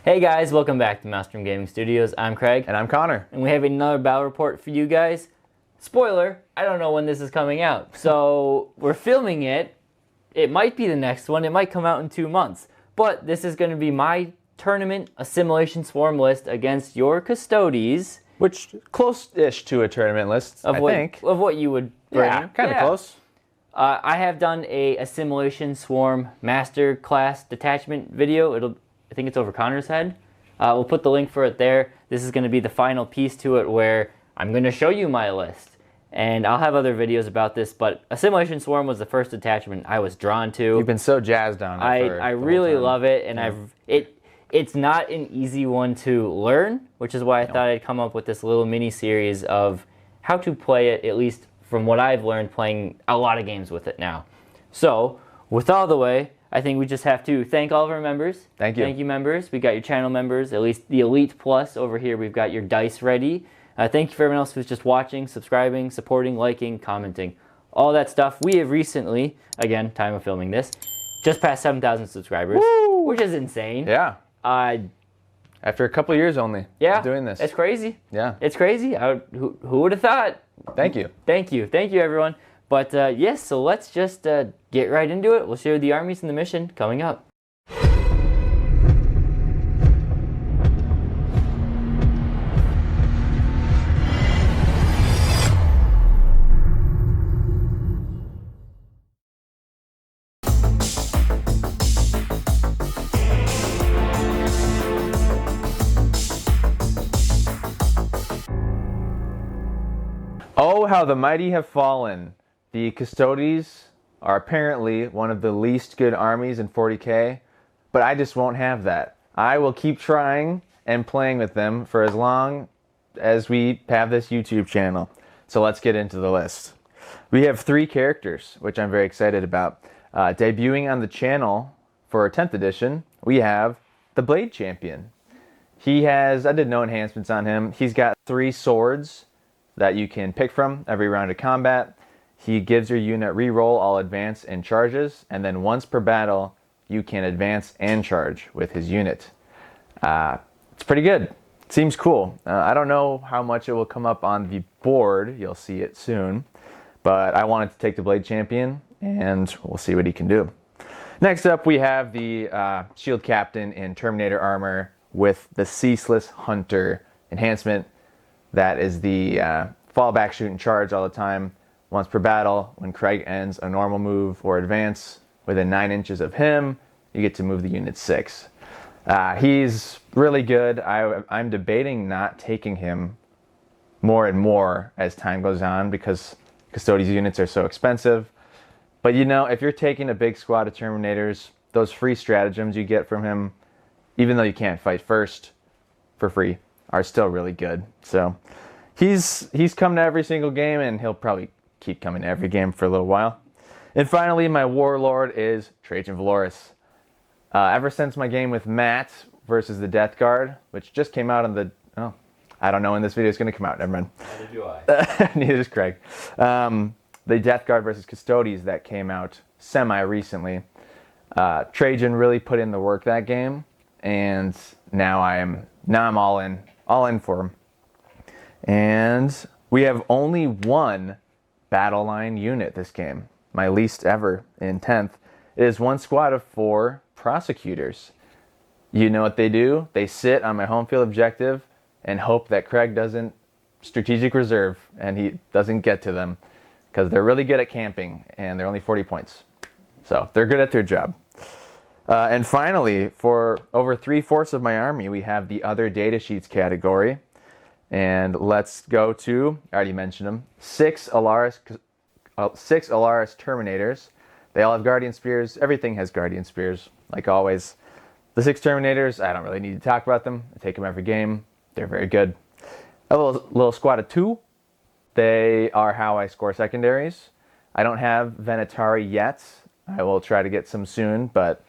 Hey guys, welcome back to Maelstrom Gaming Studios. I'm Craig. And I'm Connor. And we have another battle report for you guys. Spoiler, I don't know when this is coming out. So we're filming it. It might be the next one. It might come out in 2 months. But this is going to be my tournament Assimilation Swarm list against your Custodes. Which, close-ish to a tournament list, I think. Of what you would bring. Yeah, kind of close. I have done a Assimilation Swarm Master Class Detachment video. I think it's over Connor's head. We'll put the link for it there. This is going to be the final piece to it where I'm going to show you my list. And I'll have other videos about this, but Assimilation Swarm was the first detachment I was drawn to. You've been so jazzed on it. I really love it, and it's not an easy one to learn, which is why I thought I'd come up with this little mini series of how to play it, at least from what I've learned playing a lot of games with it now. So, with all the way, I think we just have to thank all of our members. Thank you. Thank you, members. We got your channel members, at least the Elite Plus over here. We've got your dice ready. Thank you for everyone else who's just watching, subscribing, supporting, liking, commenting, all that stuff. We have recently, again, time of filming this, just passed 7,000 subscribers, Woo! Which is insane. Yeah. After a couple of years only doing this. It's crazy. Yeah. It's crazy. Who would have thought? Thank you. Thank you. Thank you, everyone. But yes, so let's just get right into it. We'll show you the armies and the mission coming up. Oh, how the mighty have fallen. The Custodes are apparently one of the least good armies in 40k, but I just won't have that. I will keep trying and playing with them for as long as we have this YouTube channel. So let's get into the list. We have 3 characters, which I'm very excited about. Debuting on the channel for 10th edition, we have the Blade Champion. I did no enhancements on him. He's got 3 swords that you can pick from every round of combat. He gives your unit reroll all advance and charges, and then once per battle, you can advance and charge with his unit. It's pretty good. It seems cool. I don't know how much it will come up on the board. You'll see it soon. But I wanted to take the Blade Champion, and we'll see what he can do. Next up, we have the Shield Captain in Terminator armor with the Ceaseless Hunter enhancement. That is the fallback, shoot, and charge all the time. Once per battle, when Craig ends a normal move or advance within 9 inches of him, you get to move the unit 6. He's really good. I'm debating not taking him more and more as time goes on because Custodes units are so expensive. But you know, if you're taking a big squad of Terminators, those free stratagems you get from him, even though you can't fight first for free, are still really good. So he's come to every single game, and he'll probably keep coming to every game for a little while. And finally, my warlord is Trajan Valoris. Ever since my game with Matt versus the Death Guard, which just came out on the... Oh, I don't know when this video is going to come out. Never mind. Neither do I. Neither does Craig. The Death Guard versus Custodes that came out semi-recently. Trajan really put in the work that game, and now I'm all in for him. And we have only 1 battle line unit this game, my least ever in 10th. It is 1 squad of 4 prosecutors. You know what they do? They sit on my home field objective and hope that Craig doesn't strategic reserve and he doesn't get to them, because they're really good at camping and they're only 40 points. So they're good at their job. And finally, for over 3/4 of my army, we have the other datasheets category. And let's go to, I already mentioned them, 6 Alaris Terminators. They all have Guardian Spears. Everything has Guardian Spears, like always. The 6 Terminators, I don't really need to talk about them. I take them every game. They're very good. A little squad of 2. They are how I score secondaries. I don't have Venatari yet. I will try to get some soon, but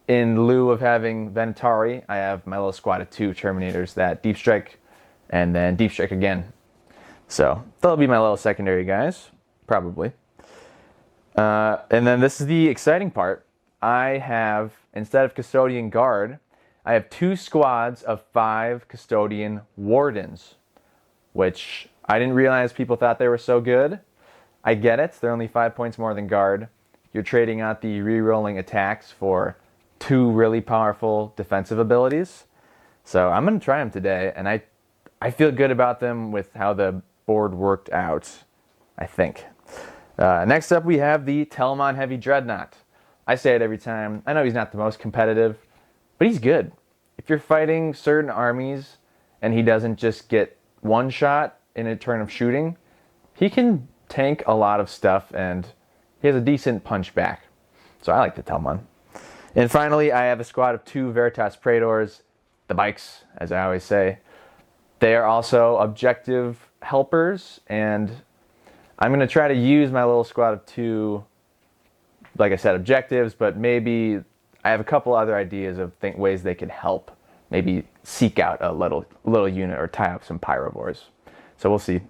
in lieu of having Venatari, I have my little squad of 2 Terminators that deep strike and then deep strike again. So they'll be my little secondary guys, probably. And then this is the exciting part. I have, instead of Custodian Guard, I have 2 squads of 5 custodian wardens, which I didn't realize people thought they were so good. I get it, they're only 5 points more than guard. You're trading out the re-rolling attacks for 2 really powerful defensive abilities. So I'm going to try them today, and I feel good about them with how the board worked out, I think. Next up, we have the Telamon Heavy Dreadnought. I say it every time. I know he's not the most competitive, but he's good. If you're fighting certain armies and he doesn't just get one shot in a turn of shooting, he can tank a lot of stuff, and he has a decent punch back. So I like the Telamon. And finally, I have a squad of 2 Veritas Praetors, the bikes, as I always say. They are also objective helpers, and I'm going to try to use my little squad of 2, like I said, objectives, but maybe I have a couple other ideas of ways they can help. Maybe seek out a little unit or tie up some pyrovores. So we'll see.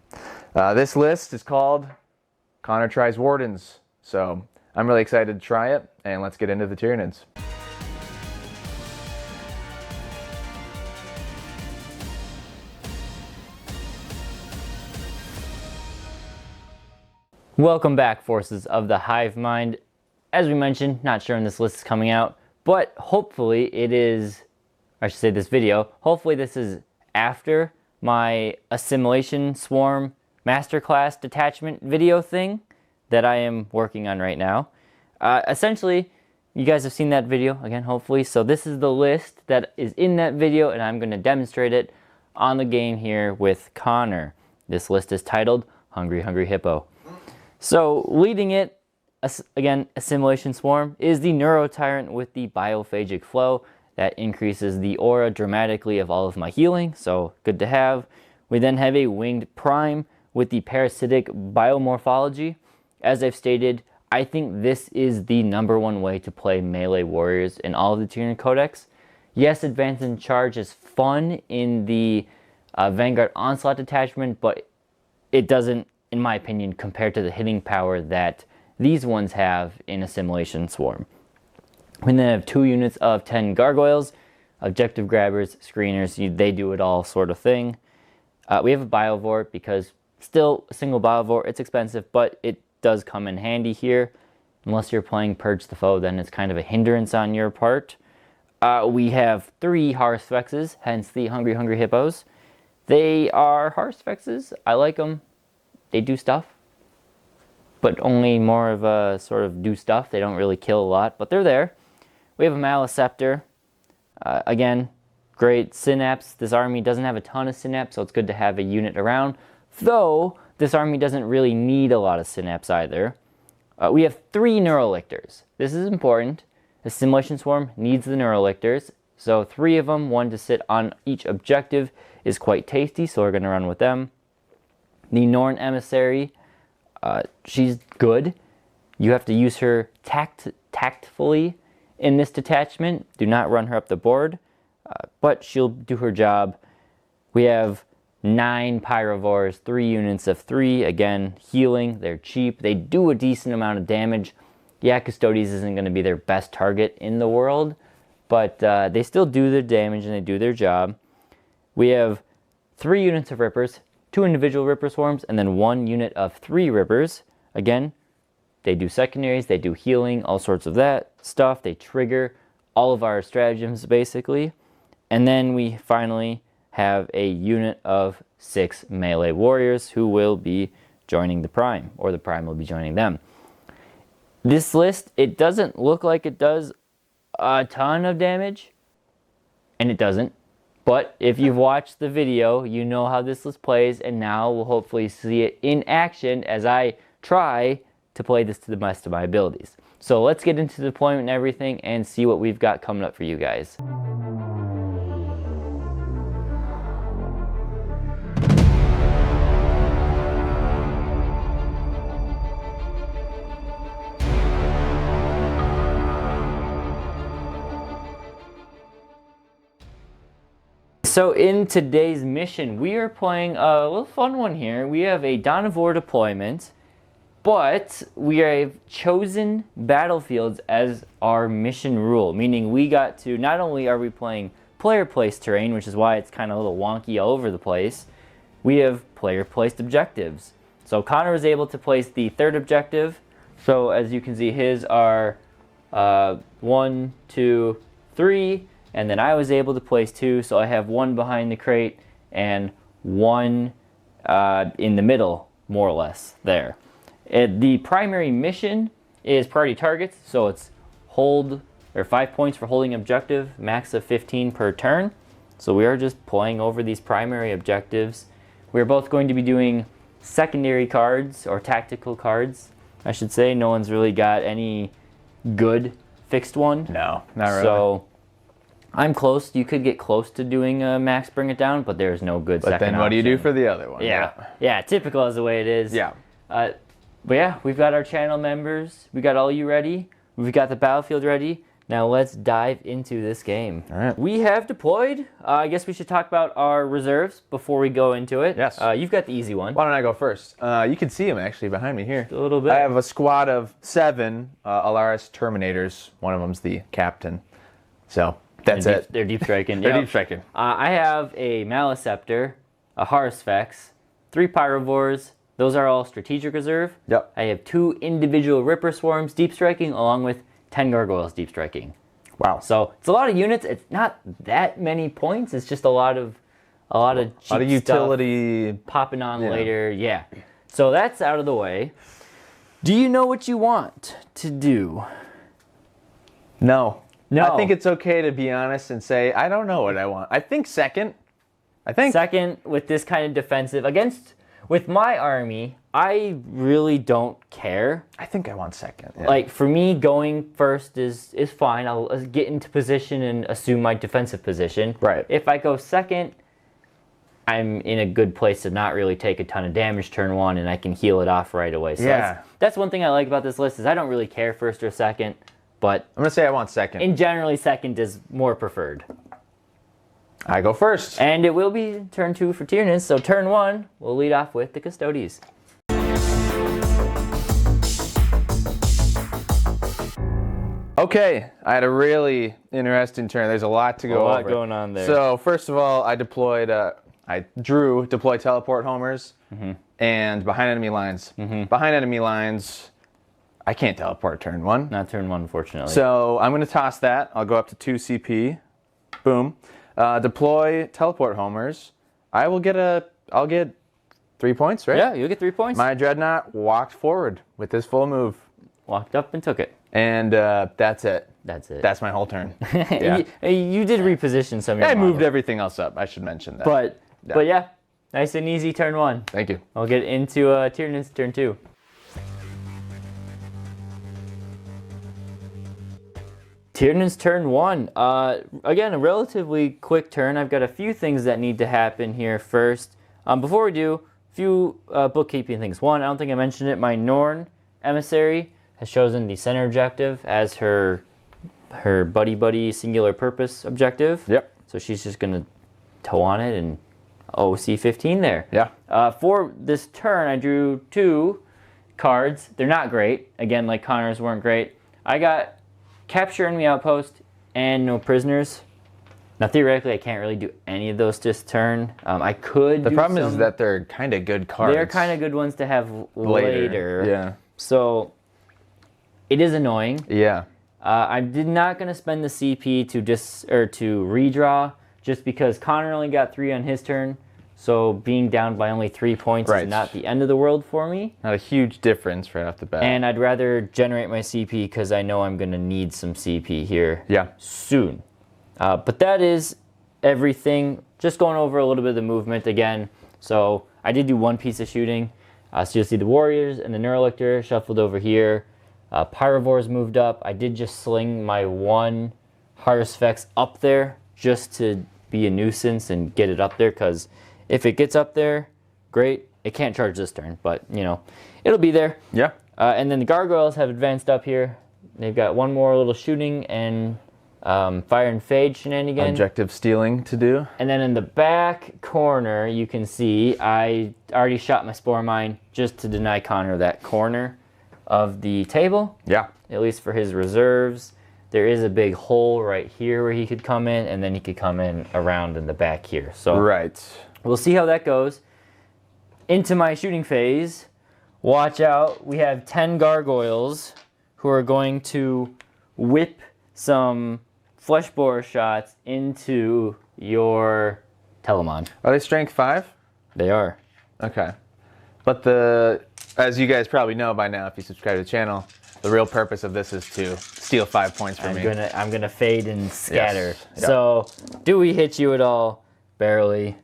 This list is called Connor Tries Wardens. So I'm really excited to try it, and let's get into the Tyranids. Welcome back, forces of the Hive Mind. As we mentioned, not sure when this list is coming out, but hopefully it is, I should say this video, hopefully this is after my Assimilation Swarm Masterclass Detachment video thing that I am working on right now. Essentially, you guys have seen that video, again, hopefully. So this is the list that is in that video, and I'm going to demonstrate it on the game here with Connor. This list is titled Hungry Hungry Hippo. So leading it, again, Assimilation Swarm, is the Neurotyrant with the Biophagic Flow. That increases the aura dramatically of all of my healing, so good to have. We then have a Winged Prime with the Parasitic Biomorphology. As I've stated, I think this is the #1 way to play melee warriors in all of the Tyranid Codex. Yes, Advance and Charge is fun in the Vanguard Onslaught detachment, but it doesn't, in my opinion, compare to the hitting power that these ones have in Assimilation Swarm. We then have 2 units of 10 gargoyles, objective grabbers, screeners, they do it all sort of thing. We have a Biovore because still a single Biovore, it's expensive, but it does come in handy here. Unless you're playing Purge the Foe, then it's kind of a hindrance on your part. We have 3 Harsfexes, hence the Hungry Hungry Hippos. They are Harsfexes, I like them. They do stuff, but only more of a sort of do stuff. They don't really kill a lot, but they're there. We have a Maleceptor. Again, great Synapse. This army doesn't have a ton of Synapse, so it's good to have a unit around. Though, this army doesn't really need a lot of Synapse either. We have 3 Neurolictors. This is important. Assimilation Swarm needs the Neurolictors. So 3 of them, 1 to sit on each objective, is quite tasty, so we're going to run with them. The Norn Emissary, she's good. You have to use her tactfully in this detachment. Do not run her up the board, but she'll do her job. We have 9 Pyrovores, 3 units of 3. Again, healing, they're cheap. They do a decent amount of damage. Yeah, Custodes isn't going to be their best target in the world, but they still do their damage and they do their job. We have 3 units of Rippers, 2 individual Ripper Swarms, and then 1 unit of 3 Rippers. Again, they do secondaries, they do healing, all sorts of that stuff. They trigger all of our stratagems, basically. And then we finally have a unit of 6 melee warriors who will be joining the Prime, or the Prime will be joining them. This list, it doesn't look like it does a ton of damage, and it doesn't. But if you've watched the video, you know how this list plays, and now we'll hopefully see it in action as I try to play this to the best of my abilities. So let's get into deployment and everything and see what we've got coming up for you guys. So in today's mission, we are playing a little fun one here. We have a Dawn of War deployment, but we have chosen battlefields as our mission rule, meaning we got to, not only are we playing player-placed terrain, which is why it's kind of a little wonky all over the place. We have player-placed objectives. So Connor was able to place the third objective. So as you can see, his are 1, 2, 3, and then I was able to place 2. So I have 1 behind the crate and 1 in the middle, more or less, there. The primary mission is priority targets, so it's hold, or 5 points for holding objective, max of 15 per turn. So we are just playing over these primary objectives. We're both going to be doing secondary cards, or tactical cards, I should say. No one's really got any good fixed one. No, not really. So I'm close. You could get close to doing a max bring it down, but there's no good second option. But then what do you do for the other one? Yeah, typical is the way it is. Yeah. But yeah, we've got our channel members. We got all you ready. We've got the battlefield ready. Now let's dive into this game. All right. We have deployed. I guess we should talk about our reserves before we go into it. Yes. You've got the easy one. Why don't I go first? You can see them actually behind me here. A little bit. I have a squad of 7 Alaris Terminators. One of them's the captain. So that's it. They're deep striking. They're Yep. deep striking. I have a Maleceptor, a Harsphex, 3 Pyrovores. Those are all strategic reserve. Yep. I have 2 individual Ripper Swarms deep striking, along with 10 Gargoyles deep striking. Wow. So it's a lot of units. It's not that many points. It's just a lot of cheap utility stuff popping on later. Yeah. So that's out of the way. Do you know what you want to do? No. No. I think it's okay to be honest and say, I don't know what I want. I think second. Second, with this kind of defensive, with my army, I really don't care. I think I want second. Yeah. Like, for me, going first is fine. I'll get into position and assume my defensive position. Right. If I go second, I'm in a good place to not really take a ton of damage turn 1, and I can heal it off right away. So Yeah. that's one thing I like about this list is I don't really care first or second, but I'm going to say I want second. in generally second is more preferred. I go first. And it will be turn 2 for Tyranids, so turn 1, we'll lead off with the Custodes. Okay, I had a really interesting turn. There's a lot to go over. A lot going on there. So first of all, I drew deploy teleport homers, and behind enemy lines. Behind enemy lines, I can't teleport turn 1. Not turn 1, unfortunately. So I'm going to toss that. I'll go up to 2 CP. Boom. Deploy teleport homers. I'll get 3 points, right? Yeah, you'll get 3 points. My Dreadnought walked forward with this full move. Walked up and took it. And that's it. That's it. That's my whole turn. Yeah. You did reposition some of your I moved models. everything else up. I should mention that. But yeah, nice and easy turn 1. Thank you. I'll get into Tyranids turn 2. Tyranids turn 1. Again, a relatively quick turn. I've got a few things that need to happen here first. Before we do, a few bookkeeping things. One, I don't think I mentioned it, my Norn emissary has chosen the center objective as her buddy singular purpose objective. Yep. So she's just going to toe on it and OC 15 there. Yeah. For this turn, I drew 2 cards. They're not great. Again, like Connor's weren't great. I got capture enemy outpost and no prisoners. Now theoretically, I can't really do any of those this turn. I could. The problem is that they're kind of good cards. They're kind of good ones to have later. Yeah. So it is annoying. Yeah. I'm not going to spend the CP to to redraw just because Connor only got 3 on his turn. So being down by only 3 points is not the end of the world for me. Not a huge difference right off the bat. And I'd rather generate my CP because I know I'm going to need some CP here soon. But that is everything. Just going over a little bit of the movement again. So I did do 1 piece of shooting. So you'll see the Warriors and the Neurolictor shuffled over here. Pyrovores moved up. I did just sling my 1 Harsphex up there just to be a nuisance and get it up there because if it gets up there, great. It can't charge this turn, but, you know, it'll be there. Yeah. And then the Gargoyles have advanced up here. They've got 1 more little shooting and fire and fade shenanigans. Objective stealing to do. And then in the back corner, you can see I already shot my Spore Mine just to deny Connor that corner of the table. Yeah. At least for his reserves. there is a big hole right here where he could come in, and then he could come in around in the back here. So Right. we'll see how that goes. Into my shooting phase, watch out. We have 10 gargoyles who are going to whip some flesh borer shots into your Telemon. Are they strength 5? They are. Okay. But as you guys probably know by now, if you subscribe to the channel, the real purpose of this is to steal 5 points from me. I'm gonna fade and scatter. Yes. Yep. So, do we hit you at all? Barely.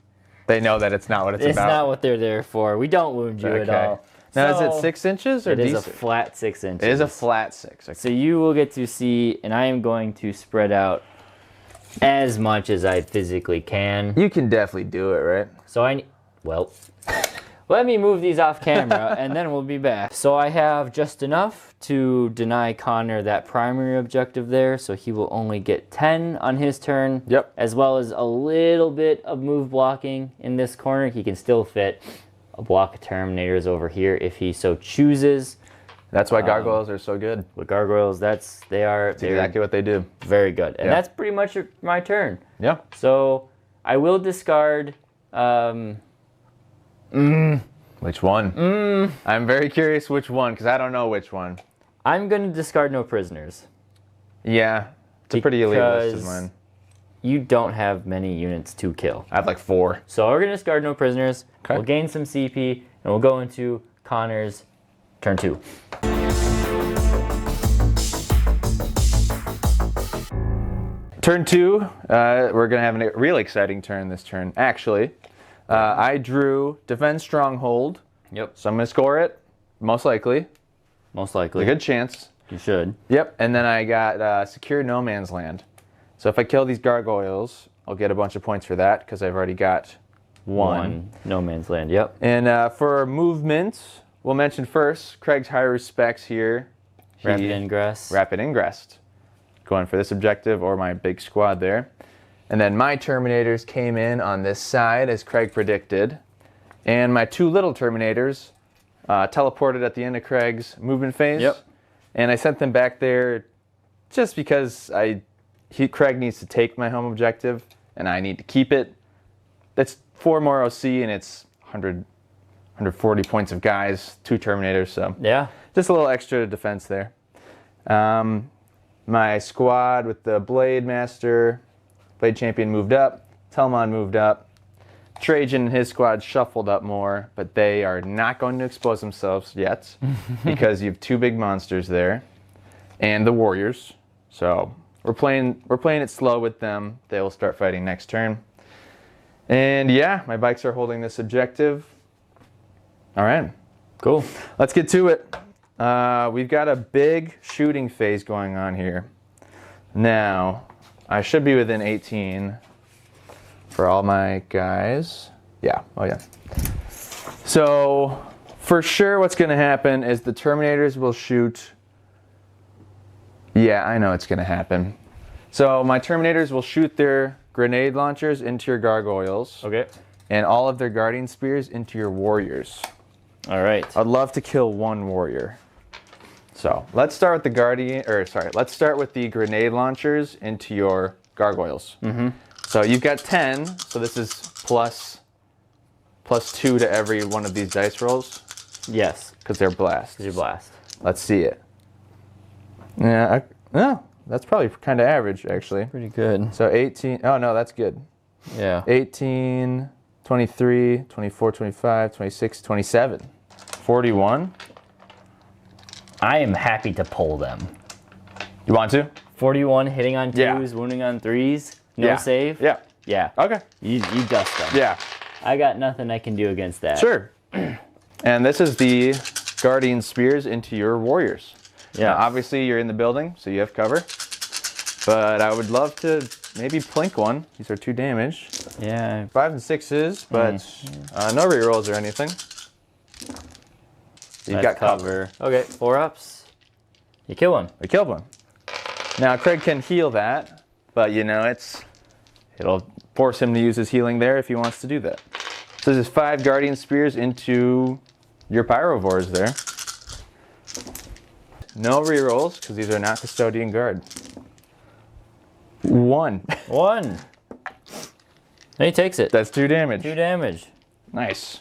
They know that it's not what it's about. It's not what they're there for. We don't wound you at all. Now, So, is it 6 inches or it is decent? a flat 6 inches. It is a flat 6. Okay. So you will get to see, and I am going to spread out as much as I physically can. You can definitely do it, right? So well, let me move these off camera and then we'll be back. So I have just enough to deny Connor that primary objective there, so he will only get 10 on his turn. Yep. As well as a little bit of move blocking in this corner. He can still fit a block of Terminators over here if he so chooses. That's why gargoyles are so good. With gargoyles, That's exactly what they do. very good. And Yeah. that's pretty much my turn. Yeah. So I will discard Which one? I'm very curious which one, because I don't know which one. I'm going to discard no prisoners. Yeah. It's a pretty elite list of Because mine. You don't have many units to kill. I have like 4. So we're going to discard no prisoners. Okay. We'll gain some CP, and we'll go into Connor's turn 2. Turn 2, we're going to have a really exciting turn this turn. Actually, I drew Defend Stronghold, Yep. so I'm going to score it, most likely. Most likely. A good chance. You should. Yep, and then I got Secure No Man's Land. So if I kill these gargoyles, I'll get a bunch of points for that, because I've already got one. No man's land. Yep. And for movement, we'll mention first Craig's high respects here. Rapid ingress. Rapid ingress. Going for this objective or my big squad there. And then my Terminators came in on this side, as Craig predicted. And my 2 little Terminators teleported at the end of Craig's movement phase. Yep. And I sent them back there just because Craig needs to take my home objective, and I need to keep it. That's 4 more OC, and it's 140 points of guys, 2 Terminators, so Yeah. just a little extra defense there. My squad with the Blade Master, Blade Champion moved up, Telmon moved up, Trajan and his squad shuffled up more, but they are not going to expose themselves yet because you have 2 big monsters there, and the Warriors. So we're playing it slow with them. They will start fighting next turn. And yeah, my bikes are holding this objective. All right, Cool. let's get to it. We've got a big shooting phase going on here. Now, I should be within 18 for all my guys. Yeah, oh yeah. So, for sure what's going to happen is the Terminators will shoot. Yeah, I know it's going to happen. So, my Terminators will shoot their grenade launchers into your gargoyles. Okay. And all of their guardian spears into your warriors. All right. I'd love to kill 1 warrior. So let's start with let's start with the grenade launchers into your gargoyles. Mm-hmm. So you've got 10, so this is plus 2 to every one of these dice rolls. Yes. Because they're blast. Your blast. Let's see it. Yeah, no, that's probably kind of average, actually. Pretty good. So 18, oh no, that's good. Yeah. 18, 23, 24, 25, 26, 27, 41. I am happy to pull them. You want to? 41 hitting on 2s, Yeah. wounding on 3s, no Yeah. save. Yeah. Yeah. Okay. You dust them. Yeah. I got nothing I can do against that. Sure. And this is the Guardian Spears into your warriors. Yeah. Now, obviously, you're in the building, so you have cover. But I would love to maybe plink one. These are 2 damage. Yeah. 5 and 6s, but no rerolls or anything. You've got cover. Okay, 4 ups. You kill one. We killed one. Now, Craig can heal that, but you know, it'll force him to use his healing there if he wants to do that. So this is 5 Guardian Spears into your Pyrovores there. No rerolls, because these are not Custodian Guard. 1. 1. And he takes it. That's 2 damage. 2 damage. Nice.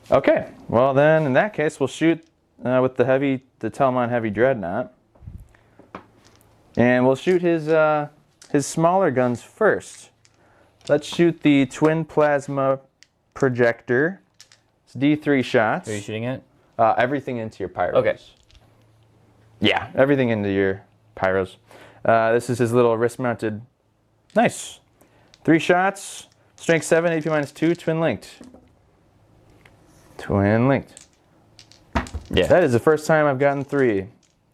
Okay, well then in that case we'll shoot with the Telmon Heavy Dreadnought. And we'll shoot his smaller guns first. Let's shoot the Twin Plasma Projector. It's D3 shots. Are you shooting it? Everything into your pyros. Okay. Yeah, everything into your pyros. This is his little wrist-mounted. Nice. 3 shots. Strength 7, AP -2, twin linked. Twin linked. Yeah. That is the first time I've gotten 3.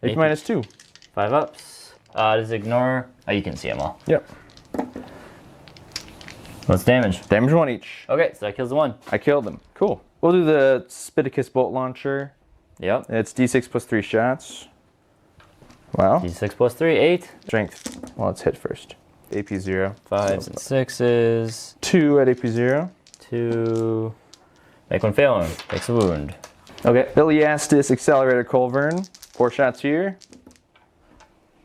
AP AP. -2. 5 ups. Does ignore. Oh, you can see them all. Yep. What's damage? Damage 1 each. Okay, so that kills the 1. I killed them. Cool. We'll do the Spiticus Bolt Launcher. Yep. It's D6 plus 3 shots. Wow. D6 plus 3, 8. Strength. Well, it's hit first. AP 0. 5s and 6s. 2 at AP 0. 2. Make one fail him. Takes a wound. Okay. Iliastus Accelerator Culvern. 4 shots here.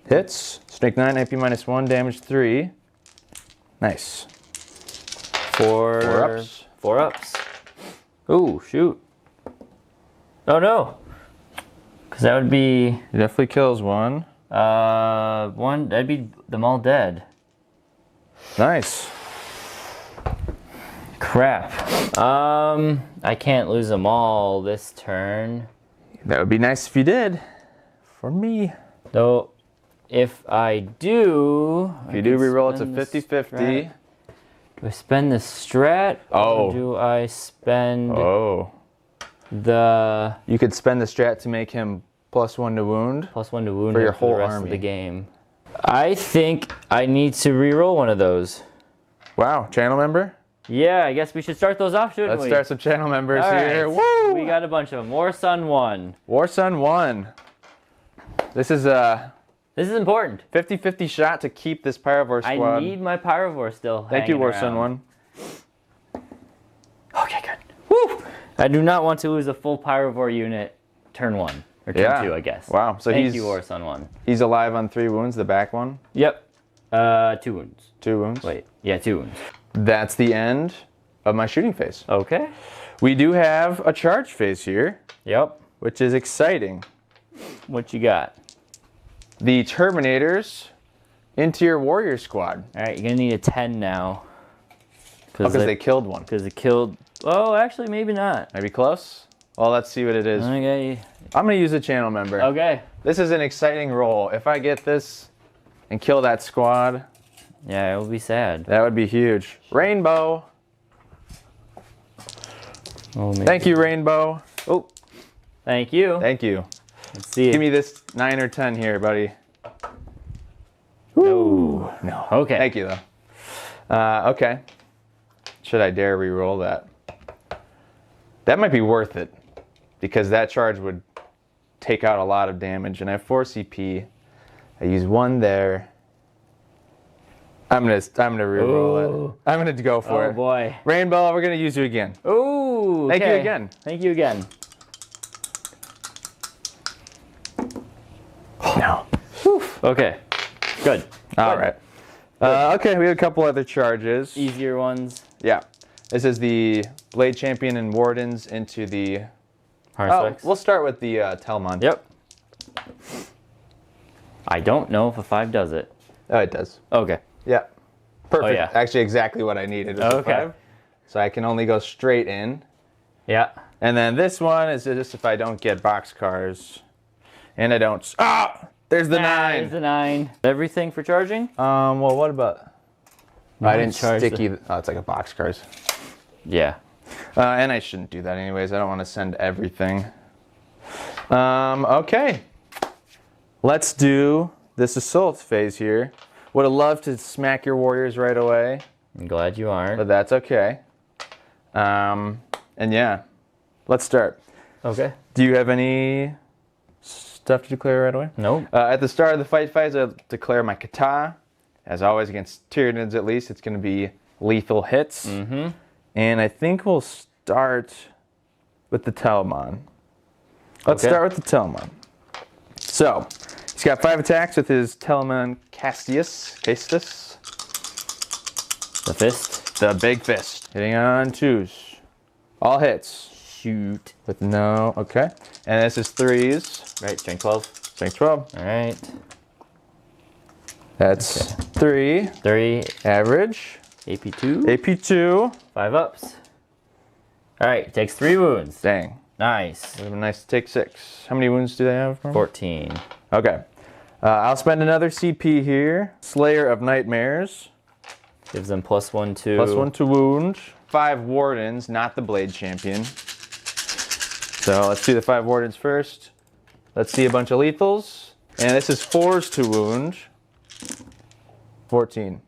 Hits. Strength 9, AP -1, damage 3. Nice. 4 ups. 4 ups. Ooh, shoot. Oh no. Because that would be. He definitely kills 1. 1. That'd be them all dead. Nice. Crap. I can't lose them all this turn. That would be nice if you did. For me. Though, if I do. If you do reroll, it's a 50-50. Do I spend the strat? Oh. Or do I spend Oh. the You could spend the strat to make him +1 to wound. +1 to wound For your for the whole rest army. of the game? I think I need to reroll one of those. Wow, channel member? Yeah, I guess we should start those off, shouldn't Let's we? start some channel members All here. right. Woo! We got a bunch of them. War Sun 1. War Sun 1. This is a This is important. 50-50 shot to keep this Pyrovore squad. I need my Pyrovore still. Thank you, hanging War Sun around. 1. Okay, good. Woo! I do not want to lose a full Pyrovore unit turn 1. Or turn 2, I guess. Wow. So Thank you, War Sun 1. He's alive on 3 wounds, the back one. Yep. 2 wounds. 2 wounds. Wait. Yeah, 2 wounds. That's the end of my shooting phase. Okay. We do have a charge phase here, Yep. which is exciting. What you got? The Terminators into your warrior squad. All right, you're going to need a 10 now. Because they killed one. Because it killed... Oh, actually, maybe not. Maybe close? Well, let's see what it is. Okay. I'm going to use a channel member. Okay. This is an exciting roll. If I get this and kill that squad, Yeah, it will be sad. that would be huge. Rainbow. Oh, maybe. Thank you, Rainbow. Oh, Thank you. thank you. Let's see it. Give me this 9 or 10 here, buddy. No. No. Okay. Thank you, though. Okay. Should I dare re-roll that? That might be worth it, because that charge would take out a lot of damage, and I have 4 CP. I use 1 there. I'm gonna re-roll it. I'm gonna go for it. Oh boy. Rainbow, we're gonna use you again. Ooh. Thank you okay. again. Thank you again. No. Okay. Good. All right. Okay, we have a couple other charges. Easier ones. Yeah. This is the Blade Champion and Wardens into the... Harspix. we'll start with the Telmon. Yep. I don't know if a 5 does it. Oh, it does. Okay. Yeah. Perfect. Oh, yeah. Actually, exactly what I needed was a Okay. 5. So I can only go straight in. Yeah. And then this one is just if I don't get boxcars. And I don't... Ah! There's the 9! There's the 9. Everything for charging? Well, what about... I didn't charge sticky... Oh, it's like a boxcars. Yeah. And I shouldn't do that anyways. I don't want to send everything. Okay. Let's do this assault phase here. Would have loved to smack your warriors right away, I'm glad you aren't. but that's okay. And yeah, let's start. Okay. Do you have any stuff to declare right away? Nope. At the start of the fight phase, I'll declare my kata. As always, against Tyranids at least, it's going to be lethal hits. Mm-hmm. And I think we'll start with the Telmon. Let's Okay. start with the Telmon. So, he's He's got 5 attacks with his Telemon Castus. The fist. The big fist. Hitting on 2s. All hits. Shoot. With no, okay. And this is 3s. Right, strength 12. Strength 12. All right. That's 3. 3. Average. AP2. AP2. 5 ups. All right, takes 3 wounds. Dang. Nice. Would have been nice to take 6. How many wounds do they have? 14. Okay. I'll spend another CP here. Slayer of Nightmares. Gives them +1 to... +1 to wound. 5 Wardens, not the Blade Champion. So let's do the 5 Wardens first. Let's see a bunch of lethals. And this is 4s to wound. 14.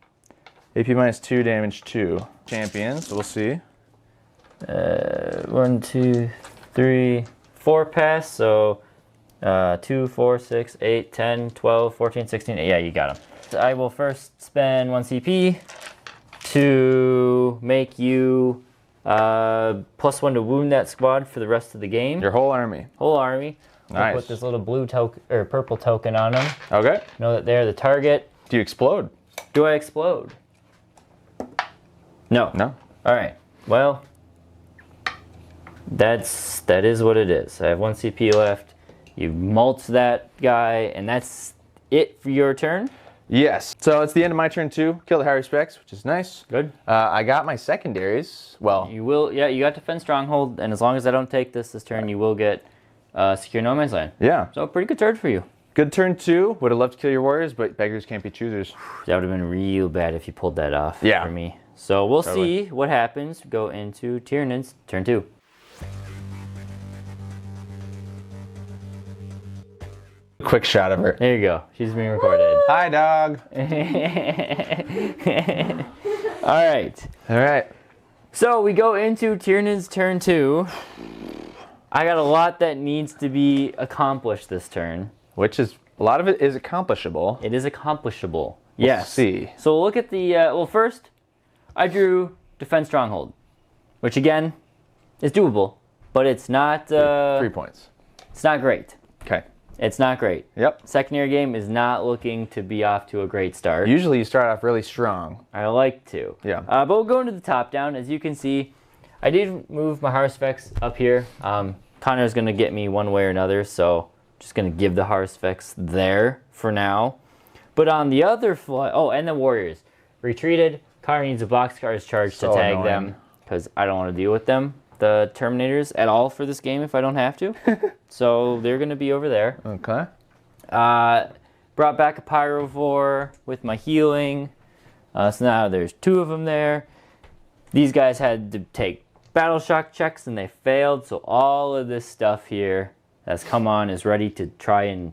AP -2, damage 2. Champions, we'll see. 1, 2, 3, 4 pass, so 2, 4, 6, 8, 10, 12, 14, 16. Yeah, you got them. So I will first spend 1 CP to make you +1 to wound that squad for the rest of the game. Your whole army. Whole army. We'll Nice. put this little blue token or purple token on them. Okay. Know that they're the target. Do you explode? Do I explode? No. No. All right. Well, that is what it is. I have 1 CP left. You mulch that guy, and that's it for your turn. Yes. So it's the end of my turn too. Kill the high respects, which is nice. Good. I got my secondaries. Well, You will. Yeah, you got Defend Stronghold, and as long as I don't take this turn, you will get Secure No Man's Land. yeah. So pretty good turn for you. Good turn 2. Would have loved to kill your warriors, but beggars can't be choosers. That would have been real bad if you pulled that off Yeah. for me. So we'll Totally. see what happens. Go into Tyranids, turn 2. Quick shot of her. There you go. She's being recorded. Hi, dog. All right. All right. So we go into Tyranids turn 2. I got a lot that needs to be accomplished this turn. Which is, a lot of it is accomplishable. It is accomplishable. We'll Yes. see. So we'll look at the, well first, I drew Defend Stronghold, which again, is doable, but it's not, 3 points. it's not great. Okay. It's not great. Yep. Secondary game is not looking to be off to a great start. Usually you start off really strong. I like to. Yeah. But we'll go into the top down. As you can see, I did move my Hearth Specs up here. Connor's going to get me one way or another, so just going to give the Hearth Specs there for now. But on the other fly, oh, and the Warriors. Retreated. Connor needs a boxcars charge So to tag annoying. them because I don't want to deal with them, the Terminators, at all for this game if I don't have to. So they're going to be over there. Okay. Brought back a Pyrovore with my healing. So now there's 2 of them there. These guys had to take battle shock checks and they failed. So all of this stuff here that's come on is ready to try and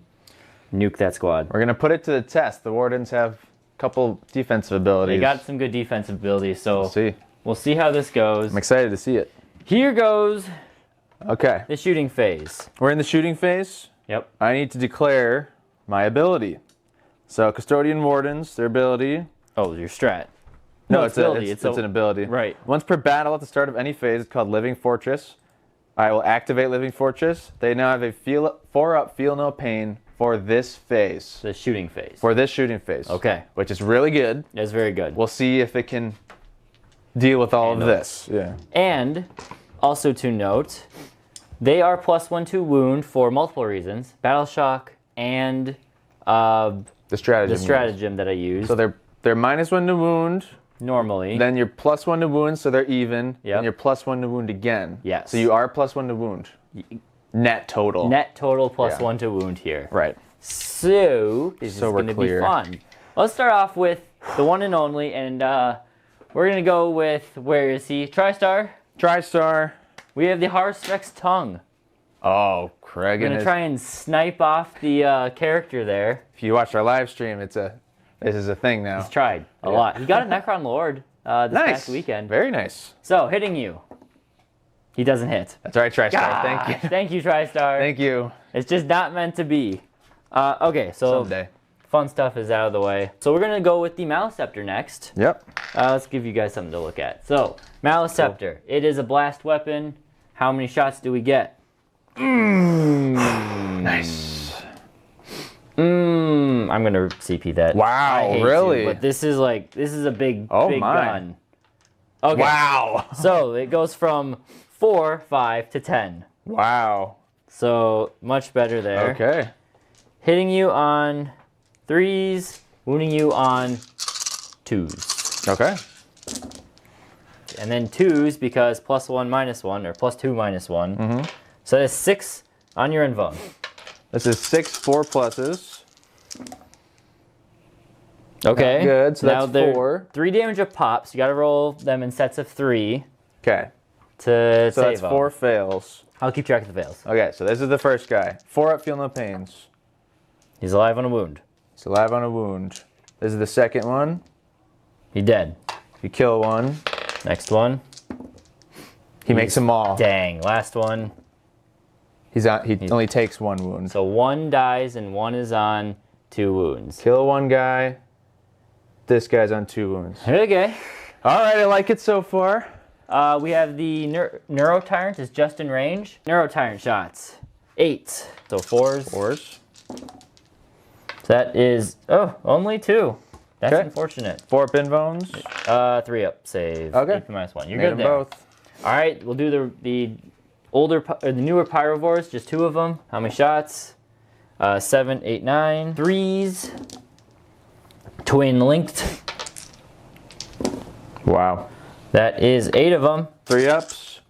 nuke that squad. We're going to put it to the test. The Wardens have a couple defensive abilities. They got some good defensive abilities. So We'll see. see how this goes. I'm excited to see it. Here goes Okay. the shooting phase. We're in the shooting phase. Yep. I need to declare my ability. So Custodian Wardens, their ability. Oh, your strat. No, it's it's ability. it's an ability. Right. Once per battle at the start of any phase, it's called Living Fortress. I will activate Living Fortress. They now have a 4-up Feel No Pain for this phase. The shooting phase. For this shooting phase. Okay. Which is really good. That's very good. We'll see if it can deal with all Handle of this. Yeah. And also to note, they are +1 to wound for multiple reasons. Battle shock and The stratagem. the stratagem that I use. So they're -1 to wound. normally. Then you're +1 to wound, so they're even. Yep. And you're +1 to wound again. Yes. So you are +1 to wound. Net total. Net total Yeah. +1 to wound here. Right. So this So is we're going to be clear. fun. Let's start off with the one and only, and we're going to go with, where is he? TriStar. TriStar. We have the Harspec's tongue. Oh, Craig. We're going to try and snipe off the character there. If you watch our live stream, this is a thing now. He's tried a lot. He got a Necron Lord this Nice. past weekend. Very nice. So, hitting you. He doesn't hit. That's all right, TriStar. Gosh, Thank you. Thank you, TriStar. Thank you. It's just not meant to be. Okay, so Someday. fun stuff is out of the way. So we're going to go with the Maliceptor next. Yep. Let's give you guys something to look at. So, Maliceptor. It is a blast weapon. How many shots do we get? Nice. I'm gonna CP that. Wow, I hate really? to, but this is a big, big my. gun. Okay. Wow. So it goes from 4, 5 to 10. Wow. So much better there. Okay. Hitting you on 3s, wounding you on 2s. Okay. And then 2s because +1 -1 or +2 -1. Mm-hmm. So that's 6 on your invuln. This is 6 4 pluses. Okay. Not good. So now that's they're 4. 3 damage of pops. You got to roll them in sets of 3 Okay. to So save that's them. 4 fails. I'll keep track of the fails. Okay, so this is the first guy. 4 up, feel no pains. He's alive on a wound. He's alive on a wound. This is the second one. He dead. You kill one. Next one. He makes them all. Dang. Last one. He only takes 1 wound. So 1 dies and 1 is on 2 wounds. Kill one guy. This guy's on 2 wounds. Okay. All right, I like it so far. We have the Neuro Tyrant is just in range. Neuro Tyrant shots. 8. So 4s. 4s. That is, only 2. That's Okay. unfortunate. 4 up invulns. 3 up, save. Okay. AP -1. You're Made good them there. both. All right, we'll do the newer Pyrovores, just 2 of them. How many shots? 7, 8, 9. 3s. Twin linked. Wow. That is 8 of them. 3 ups.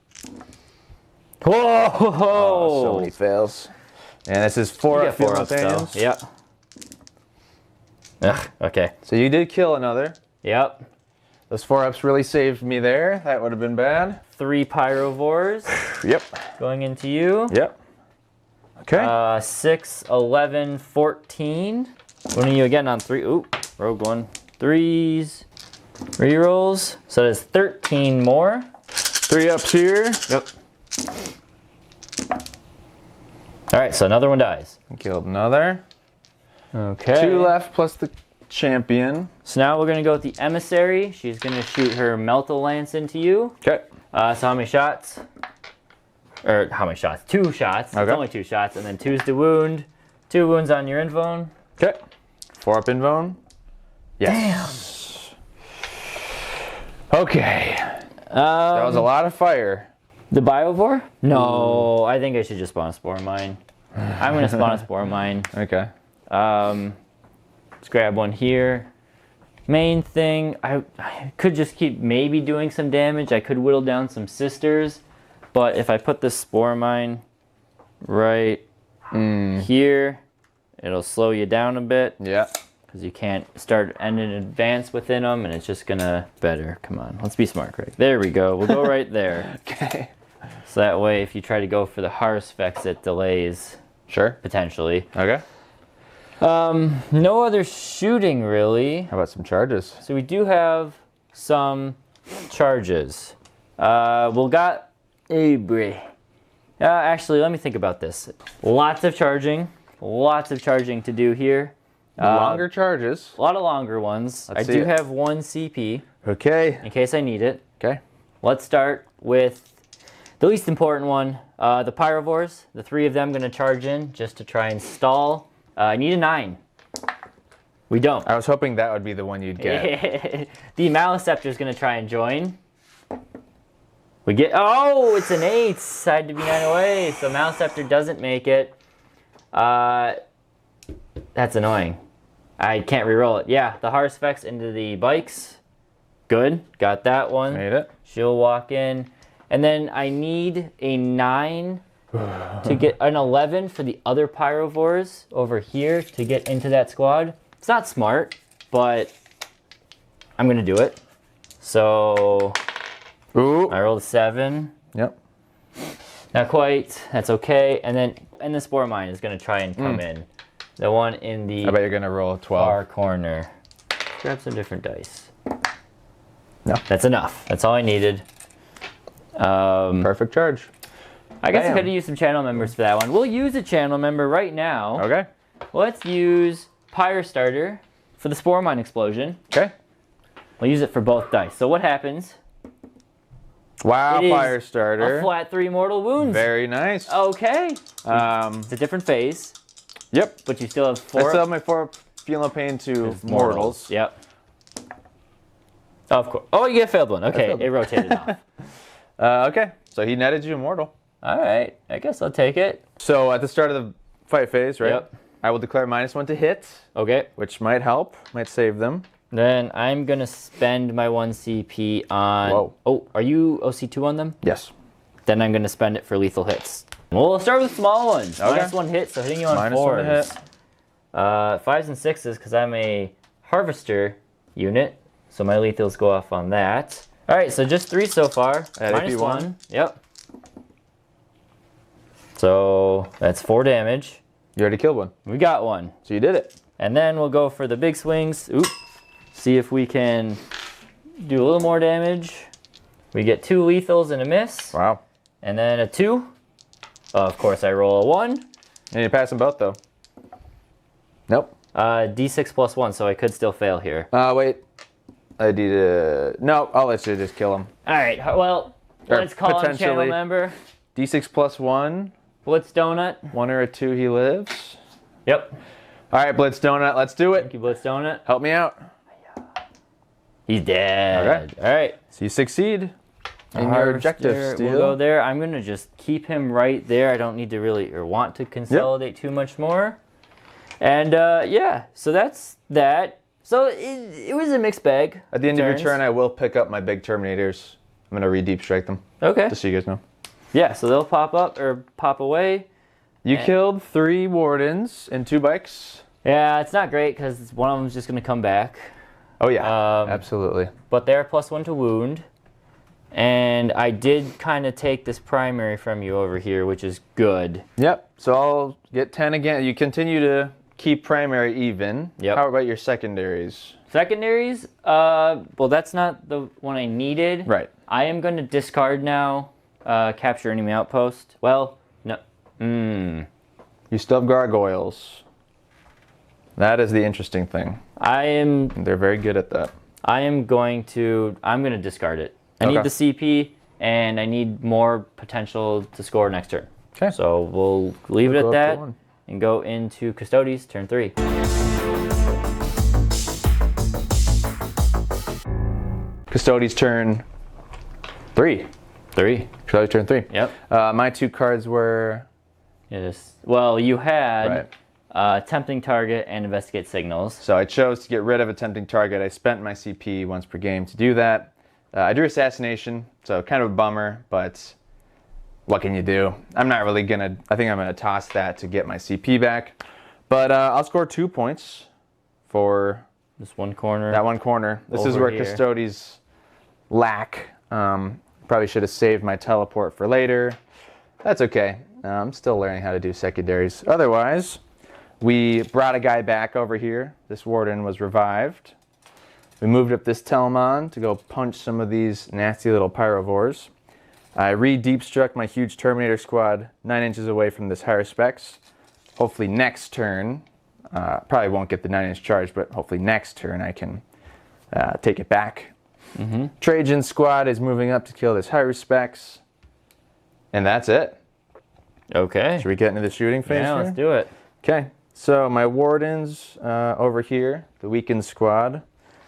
Whoa! Oh, so many fails. And this is 4 up, feel no pains. Yep. Ugh, okay. So you did kill another. Yep. Those 4 ups really saved me there. That would have been bad. 3 Pyrovores Yep. going into you. Yep. Okay. 6, 11, 14. Winning you again on 3. Ooh, rogue one. 3s. Rerolls. So there's 13 more. 3 ups here. Yep. All right, so another one dies. Killed another. Okay. 2 left plus the champion. So now we're gonna go with the emissary. She's gonna shoot her Melta Lance into you. Okay. So how many shots? Or how many shots? 2 shots. Okay. It's only 2 shots, and then 2's to wound. 2 wounds on your invuln. Okay. 4 up invuln. Yes. Damn. Okay. That was a lot of fire. The Biovore? No, I think I should just spawn a Spore Mine. I'm gonna spawn a Spore Mine. Okay. Let's grab one here. Main thing, I could just keep maybe doing some damage. I could whittle down some sisters, but if I put this Spore Mine right here, it'll slow you down a bit. Yeah. Because you can't start and advance within them, and it's just gonna better. Come on, let's be smart, Craig. There we go. We'll go right there. Okay. So that way, if you try to go for the Harsphex, it delays Sure. potentially. Okay. No other shooting really. How about some charges? So we do have some charges. We'll got actually, let me think about this. Lots of charging to do here. Longer charges. A lot of longer ones. Let's I see do it. have 1 CP Okay. in case I need it. Okay. Let's start with the least important one, the Pyrovores. The 3 of them going to charge in just to try and stall. I need a 9. We don't. I was hoping that would be the one you'd get. The Maleceptor is going to try and join. We get, oh, it's an 8. I had to be 9 away, so Maleceptor doesn't make it. That's annoying. I can't re-roll it. Yeah, the Harsphex into the bikes. Good, got that one. Made it. She'll walk in. And then I need a 9 to get an 11 for the other Pyrovores over here to get into that squad. It's not smart, but I'm gonna do it. So Ooh. I rolled a 7. Yep. Not quite. That's okay. And then the Spore Mine is gonna try and come in. The one in the I bet you're gonna roll a 12. far corner. Grab some different dice. No. That's enough. That's all I needed. Perfect charge. I guess I Bam. could have used some channel members for that one. We'll use a channel member right now. Okay. Let's use Pyre Starter for the Spore Mine explosion. Okay. We'll use it for both dice. So what happens? Wow, It is fire starter. A flat 3 mortal wounds. Very nice. Okay. Um, It's a different phase. Yep. But you still have I 4. still have my 4 Feel No Pain to mortals. Yep. Of course. Oh, you get a failed one. Okay, it rotated off. Okay, so he netted you a mortal. All right, I guess I'll take it. So at the start of the fight phase, right? Yep. I will declare -1 to hit, Okay. which might help, might save them. Then I'm gonna spend my 1 CP on. Whoa. Oh, are you OC2 on them? Yes. Then I'm gonna spend it for lethal hits. We'll start with small ones. Okay. -1 hit, so hitting you on -1 4s. to hit. 5s and 6s, because I'm a harvester unit, so my lethals go off on that. All right, so just 3 so far. At -1. AP1. Yep. So that's 4 damage. You already killed one. We got one. So you did it. And then we'll go for the big swings. Oop. See if we can do a little more damage. We get 2 lethals and a miss. Wow. And then a 2. Of course, I roll a 1. And you pass them both, though. Nope. D6 plus 1, so I could still fail here. Wait. I need no, I'll let you just kill him. All right, well, Or let's call on channel potentially. member. D6 plus 1. Blitz Donut. 1 or a 2, he lives. Yep. All right, Blitz Donut, let's do Thank it. you, Blitz Donut. Help me out. He's dead. Okay. All right. So you succeed in your objective, Harvester, Steel. we'll go there. I'm going to just keep him right there. I don't need to really or want to consolidate too much more. And yeah, so that's that. So it was a mixed bag. At the end of your turns. turn, I will pick up my big Terminators. I'm going to re-deep strike them, Okay. just so you guys know. Yeah, so they'll pop up or pop away. You killed 3 Wardens and 2 Bikes. Yeah, it's not great because one of them's just going to come back. Oh, yeah. Um, Absolutely. But they're +1 to wound. And I did kind of take this primary from you over here, which is good. Yep. So I'll get 10 again. You continue to keep primary even. Yep. How about your secondaries? Secondaries, well, that's not the one I needed. Right. I am going to discard now, capture enemy outpost. Well, no. You still have Gargoyles. That is the interesting thing. They're very good at that. I'm going to discard it. I need Okay. the CP, and I need more potential to score next turn. Okay. So we'll leave it We'll at go up to that 1. and go into Custodes, turn 3. Custodes turn 3. 3. Custodes turn 3. Yep. My 2 cards were... Yes. Well, you had tempting target and investigate signals. So I chose to get rid of a tempting target. I spent my CP once per game to do that. I drew Assassination, so kind of a bummer, but what can you do? I'm not really gonna, I think I'm gonna toss that to get my CP back. But I'll score 2 points for This one corner. that one corner. This is Over where here. Custodes lack. Probably should have saved my teleport for later. That's okay. I'm still learning how to do secondaries. Otherwise, we brought a guy back over here. This Warden was revived. We moved up this Telemon to go punch some of these nasty little Pyrovores. I re-deep struck my huge Terminator squad 9 inches away from this higher specs. Hopefully next turn, probably won't get the 9-inch charge, but hopefully next turn I can take it back. Trajan squad is moving up to kill this higher specs. And that's it. Okay. Should we get into the shooting phase Yeah, here? let's do it. Okay, so my Wardens over here, the weakened squad,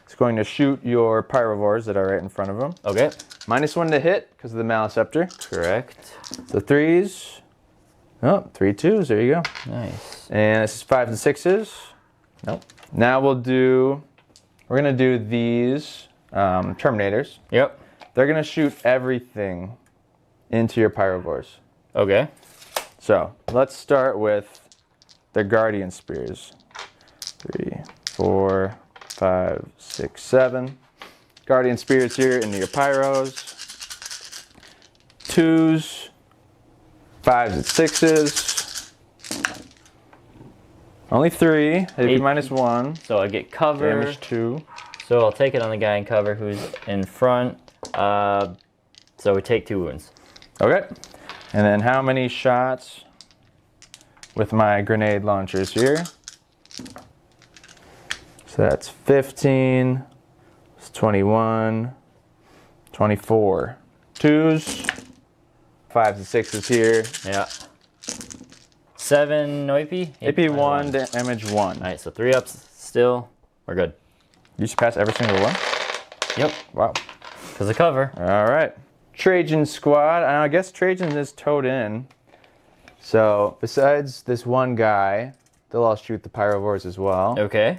is going to shoot your Pyrovores that are right in front of them. Okay. -1 to hit because of the Maleceptor. Correct. So 3s. Oh, 3 2s, there you go. Nice. And this is 5s and 6s. Nope. Now we're gonna do these Terminators. Yep. They're gonna shoot everything into your Pyrovores. Okay. So let's start with their Guardian Spears. 3, 4, 5, 6, 7. Guardian Spears here into your Pyros. 2s, 5s, and 6s. Only 3. Hit you -1. So I get cover. Damage 2. So I'll take it on the guy in cover who's in front. So we take 2 wounds. Okay. And then how many shots with my grenade launchers here? So that's 15, it's 21, 24. 2s, 5s and 6s here. Yeah. 7, no AP? AP1, damage 1. Alright, so 3 ups still. We're good. You should pass every single one? Yep. Wow. Because of cover. All right. Trajan squad. I guess Trajan is towed in. So besides this one guy, they'll all shoot the pyrovores as well. Okay.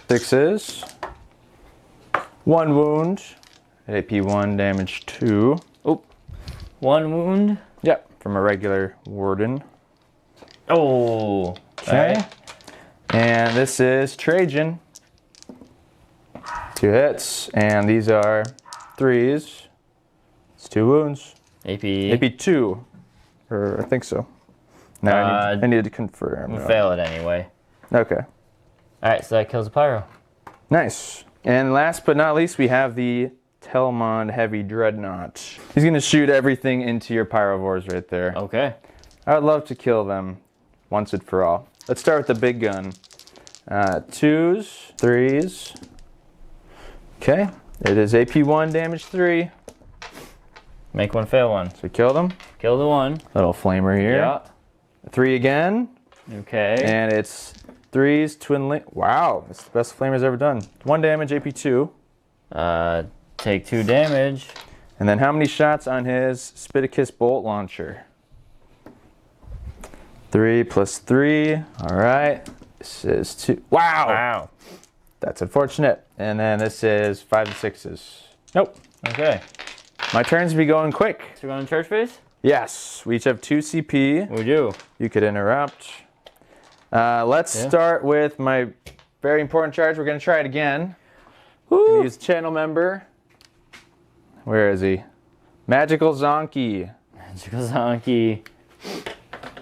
6s. 1 wound. AP1, damage 2. Oh. 1 wound. Yep, from a regular warden. Oh. Okay. Right. And this is Trajan. 2 hits, and these are 3s. It's 2 wounds. AP. AP2, or I think so. No, I need to confirm. We'll fail it anyway. Okay. Alright, so that kills the pyro. Nice. And last but not least, we have the Telmond Heavy Dreadnought. He's going to shoot everything into your pyrovores right there. Okay. I would love to kill them once and for all. Let's start with the big gun. 2s, 3s. Okay, it is AP1, damage 3. Make 1, fail 1. So we killed him. Kill the 1. Little flamer here. Yeah. 3 again. Okay. And it's 3s, twin link. Wow, that's the best flamer's ever done. 1 damage, AP2. Take 2 damage. And then how many shots on his Spiticus bolt launcher? 3 plus 3. All right. This is 2. Wow. Wow. That's unfortunate. And then this is 5 and 6s. Nope. Okay. My turns be going quick. So we're going to church phase? Yes. We each have 2 CP. We do. You could interrupt. Let's start with my very important charge. We're going to try it again. Gonna use channel member. Where is he? Magical Zonky. Magical Zonky.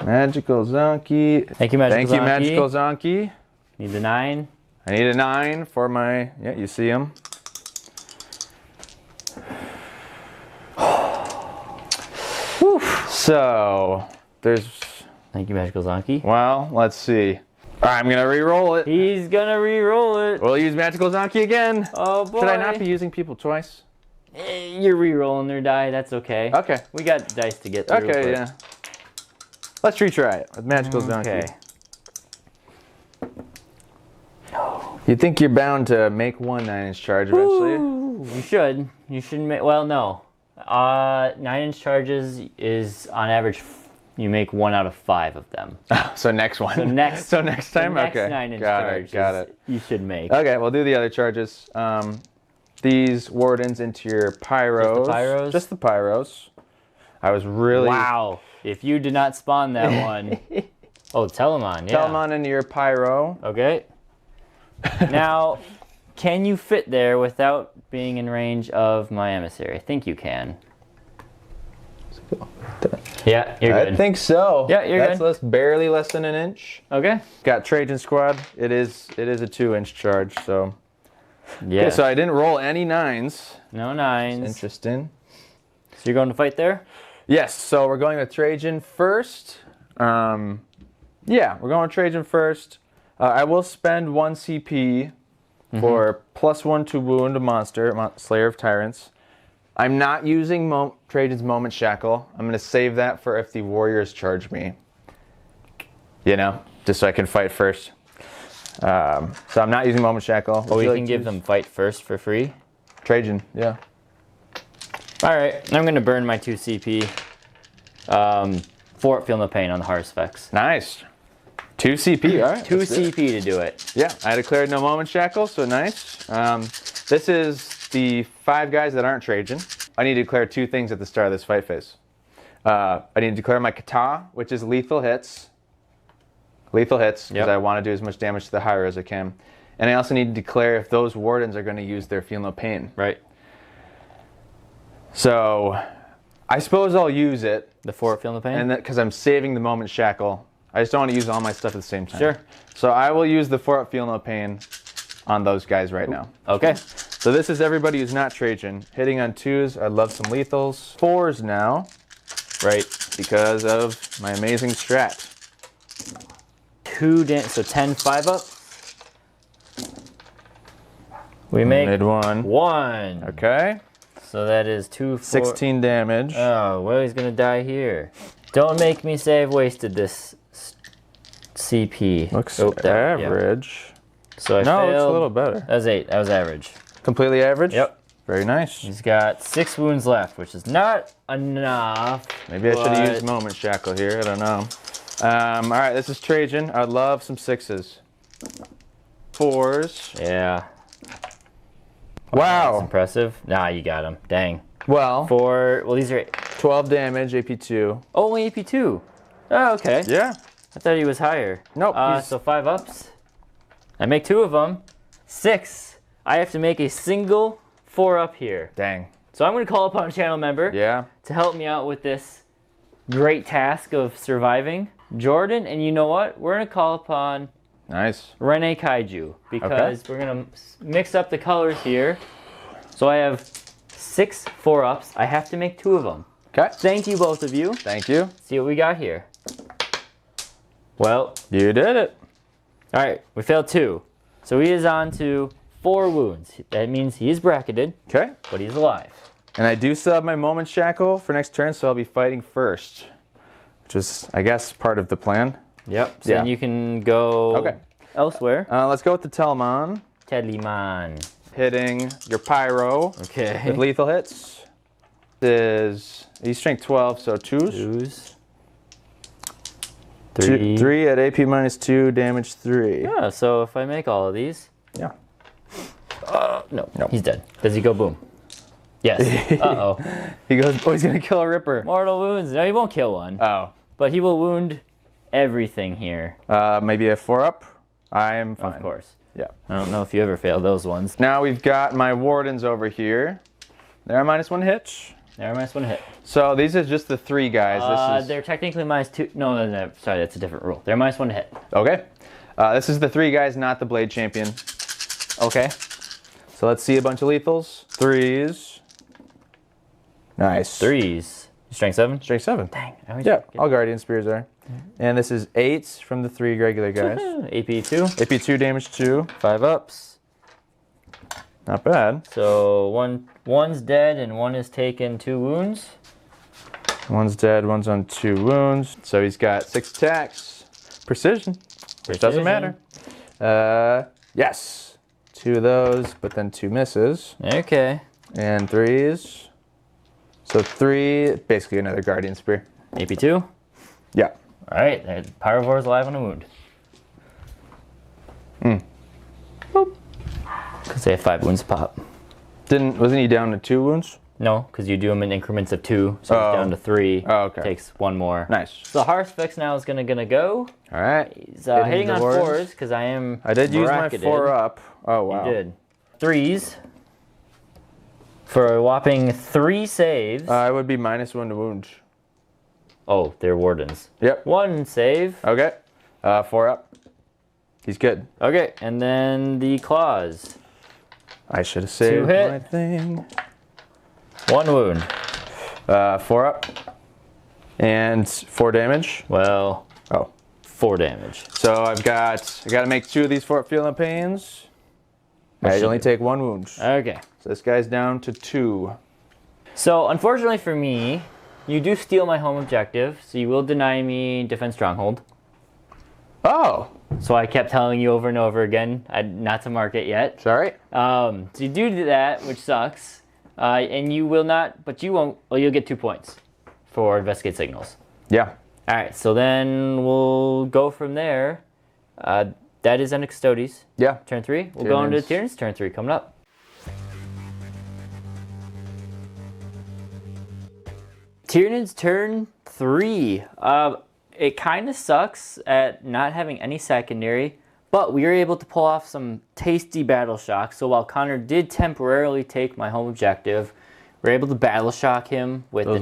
Magical Zonky. Thank you, Magical Zonky. Thank you, Magical Zonky. Need the 9. I need a 9 for my, yeah, you see him. So, there's, Thank you, Magical Zonky. well, let's see. All right, I'm going to re-roll it. He's going to re-roll it. We'll use Magical Zonky again. Oh, boy. Should I not be using people twice? You're re-rolling their die. That's okay. Okay. We got dice to get through. Okay, yeah. Let's retry it with Magical Zonky. Okay. You think you're bound to make 1 9-inch charge eventually? Ooh, you should. You should make, well, no. 9-inch charges is on average, you make 1 out of 5 of them. So next one. So next time? The next Okay. 9-inch Got charge it. Got it. you should make. Okay, we'll do the other charges. These wardens into your pyros. Just the pyros? Just the pyros. I was really... Wow. If you did not spawn that one. Oh, Telemon, yeah. Telemon into your pyro. Okay. Now, can you fit there without being in range of my emissary? I think you can. Yeah, you're good. I think so. Yeah, you're That's good. barely less than an inch. Okay. Got Trajan squad. It is a 2-inch charge, so... Yeah. Okay, so I didn't roll any 9s. No 9s. Interesting. So you're going to fight there? Yes, so we're going with Trajan first. Yeah, we're going with Trajan first. I will spend 1 CP for +1 to wound a monster, Slayer of Tyrants. I'm not using Trajan's Moment Shackle. I'm going to save that for if the warriors charge me. You know, just so I can fight first. So I'm not using Moment Shackle. Oh, you can give them fight first for free? Trajan, yeah. Alright, I'm going to burn my 2 CP. For Feel No Pain on the hard specs. Nice. 2 CP, all right. 2 CP to do it. Yeah, I declared no Moment Shackle, so nice. This is the 5 guys that aren't Trajan. I need to declare 2 things at the start of this fight phase. I need to declare my Kata, which is lethal hits. Lethal hits, because I want to do as much damage to the higher as I can. And I also need to declare if those wardens are going to use their Feel No Pain. Right. So, I suppose I'll use it. The 4 Feel No Pain? And because I'm saving the Moment Shackle. I just don't want to use all my stuff at the same time. Sure. So I will use the 4 Feel No Pain on those guys right now. Okay. So this is everybody who's not Trajan. Hitting on 2s, I'd love some lethals. 4s now. Right. Because of my amazing strat. 2 so 10 5 up. We make Mid 1. 1. Okay. So that is 2 4. 16 damage. Oh, well, he's gonna die here. Don't make me say I've wasted this CP. Looks there, average. Yeah. So I no, failed. it's a little better. That was 8. That was average. Completely average? Yep. Very nice. He's got 6 wounds left, which is not enough. Maybe I should have used Moment Shackle here. I don't know. All right, this is Trajan. I'd love some 6s. 4s. Yeah. Wow. That's impressive. Nah, you got him. Dang. Well, 4. Well, these are 12 damage, AP2. only AP2. Oh, okay. Yeah. I thought he was higher. Nope. So 5 ups. I make 2 of them. 6. I have to make a single 4 up here. Dang. So I'm going to call upon a channel member to help me out with this great task of surviving. Jordan, and you know what? We're going to call upon Rene Kaiju because we're going to mix up the colors here. So I have 6 4-ups. I have to make 2 of them. Okay. Thank you, both of you. Thank you. See what we got here. Well, you did it. All right, we failed 2. So he is on to 4 wounds. That means he is bracketed. Okay. But he's alive. And I do still have my Moment Shackle for next turn, so I'll be fighting first. Which is, I guess, part of the plan. Yep. So then you can go elsewhere. Let's go with the Telmon. Teleman. Hitting your Pyro. Okay. With lethal hits. He's strength 12, so 2s. 3. 3 at AP -2, damage 3. Yeah, so if I make all of these. Yeah. No, he's dead. Does he go boom? Yes. Uh-oh. He goes, oh, he's going to kill a Ripper. Mortal wounds. No, he won't kill one. Oh. But he will wound everything here. Maybe a 4-up. I am fine. Of course. Yeah. I don't know if you ever fail those ones. Now we've got my Wardens over here. They're -1 hit. They're -1 hit. So these are just the 3 guys. They're technically -2. No, sorry, that's a different rule. They're -1 hit. Okay. This is the 3 guys, not the Blade Champion. Okay. So let's see a bunch of lethals. 3s. Nice. 3s. Strength 7? Strength 7. Dang. Yeah, all Guardian Spears are. And this is 8 from the 3 regular guys. AP2. AP2 damage 2. 5 ups. Not bad. So one's dead and one is taken 2 wounds. One's dead, one's on 2 wounds. So he's got 6 attacks. Precision. Which doesn't matter. Yes. 2 of those, but then 2 misses. Okay. And 3s. So 3, basically another Guardian Spear. AP2? Yeah. Alright, Pyrovore's alive on a wound. Boop. Because they have 5 wounds to pop. Wasn't he down to 2 wounds? No, because you do them in increments of 2, so he's down to 3. Oh, okay. Takes 1 more. Nice. So Harsphex now is gonna go. Alright. He's hitting on 4s, because I am did use my bracketed. 4-up. Oh, wow. You did. 3s. For a whopping 3 saves. I would be -1 to wound. Oh, they're Wardens. Yep. 1 save. Okay. 4-up. He's good. Okay, and then the claws. I should have saved hit. my thing. 1 wound. 4-up. And 4 damage. Well, 4 damage. So I got to make 2 of these Fort Feeling Pains. I only take 1 wound. Okay. So this guy's down to 2. So unfortunately for me, you do steal my home objective, so you will deny me Defense Stronghold. Oh. So I kept telling you over and over again not to mark it yet. Sorry. So you do that, which sucks. And you will not, but you won't, well, you'll get 2 points for Investigate Signals. Yeah. All right, so then we'll go from there. That is on Custodes. Yeah. Turn 3. We'll go into Tyranids. Turn 3 coming up. Tyranids turn 3. It kind of sucks at not having any secondary, but we were able to pull off some tasty battle shocks. So while Connor did temporarily take my home objective, we were able to battle shock him with the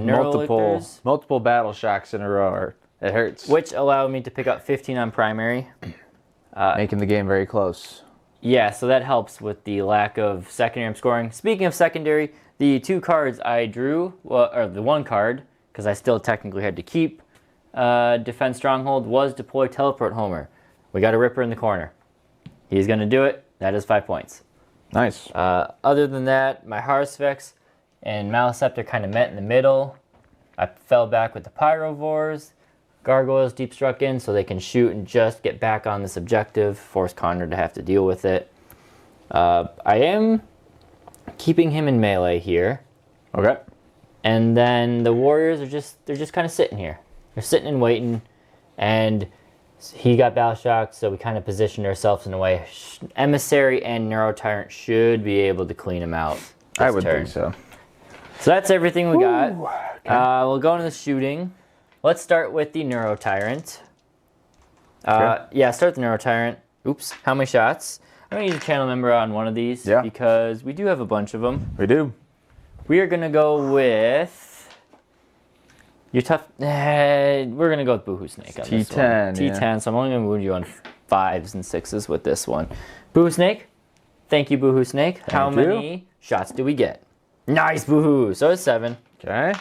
multiple battle shocks in a row. It hurts. Which allowed me to pick up 15 on primary. Making the game very close. Yeah, so that helps with the lack of secondary I'm scoring. Speaking of secondary, the 2 cards I drew, or the 1 card, because I still technically had to keep Defense Stronghold, was Deploy Teleport Homer. We got a Ripper in the corner. He's going to do it. That is 5 points. Nice. Other than that, my Harsphex and Malicept are kind of met in the middle. I fell back with the Pyrovores. Gargoyles deep struck in so they can shoot and just get back on this objective. Force Connor to have to deal with it. I am keeping him in melee here. Okay. And then the Warriors are they're just kind of sitting here. They're sitting and waiting. And he got battle shocked, so we kind of positioned ourselves in a way. Emissary and Neurotyrant should be able to clean him out. I would think so. So that's everything we got. Okay. We'll go into the shooting. Let's start with the Neurotyrant. Yeah, start the Neurotyrant. Oops, how many shots? I'm going to use a channel member on one of these because we do have a bunch of them. We do. We are going to go with... You're tough. We're going to go with Boohoo Snake on this one. T10, T10, yeah. so I'm only going to wound you on 5s and 6s with this one. Boohoo Snake. Thank you, Boohoo Snake. How many shots do we get? Nice, Boohoo. So it's 7. Okay.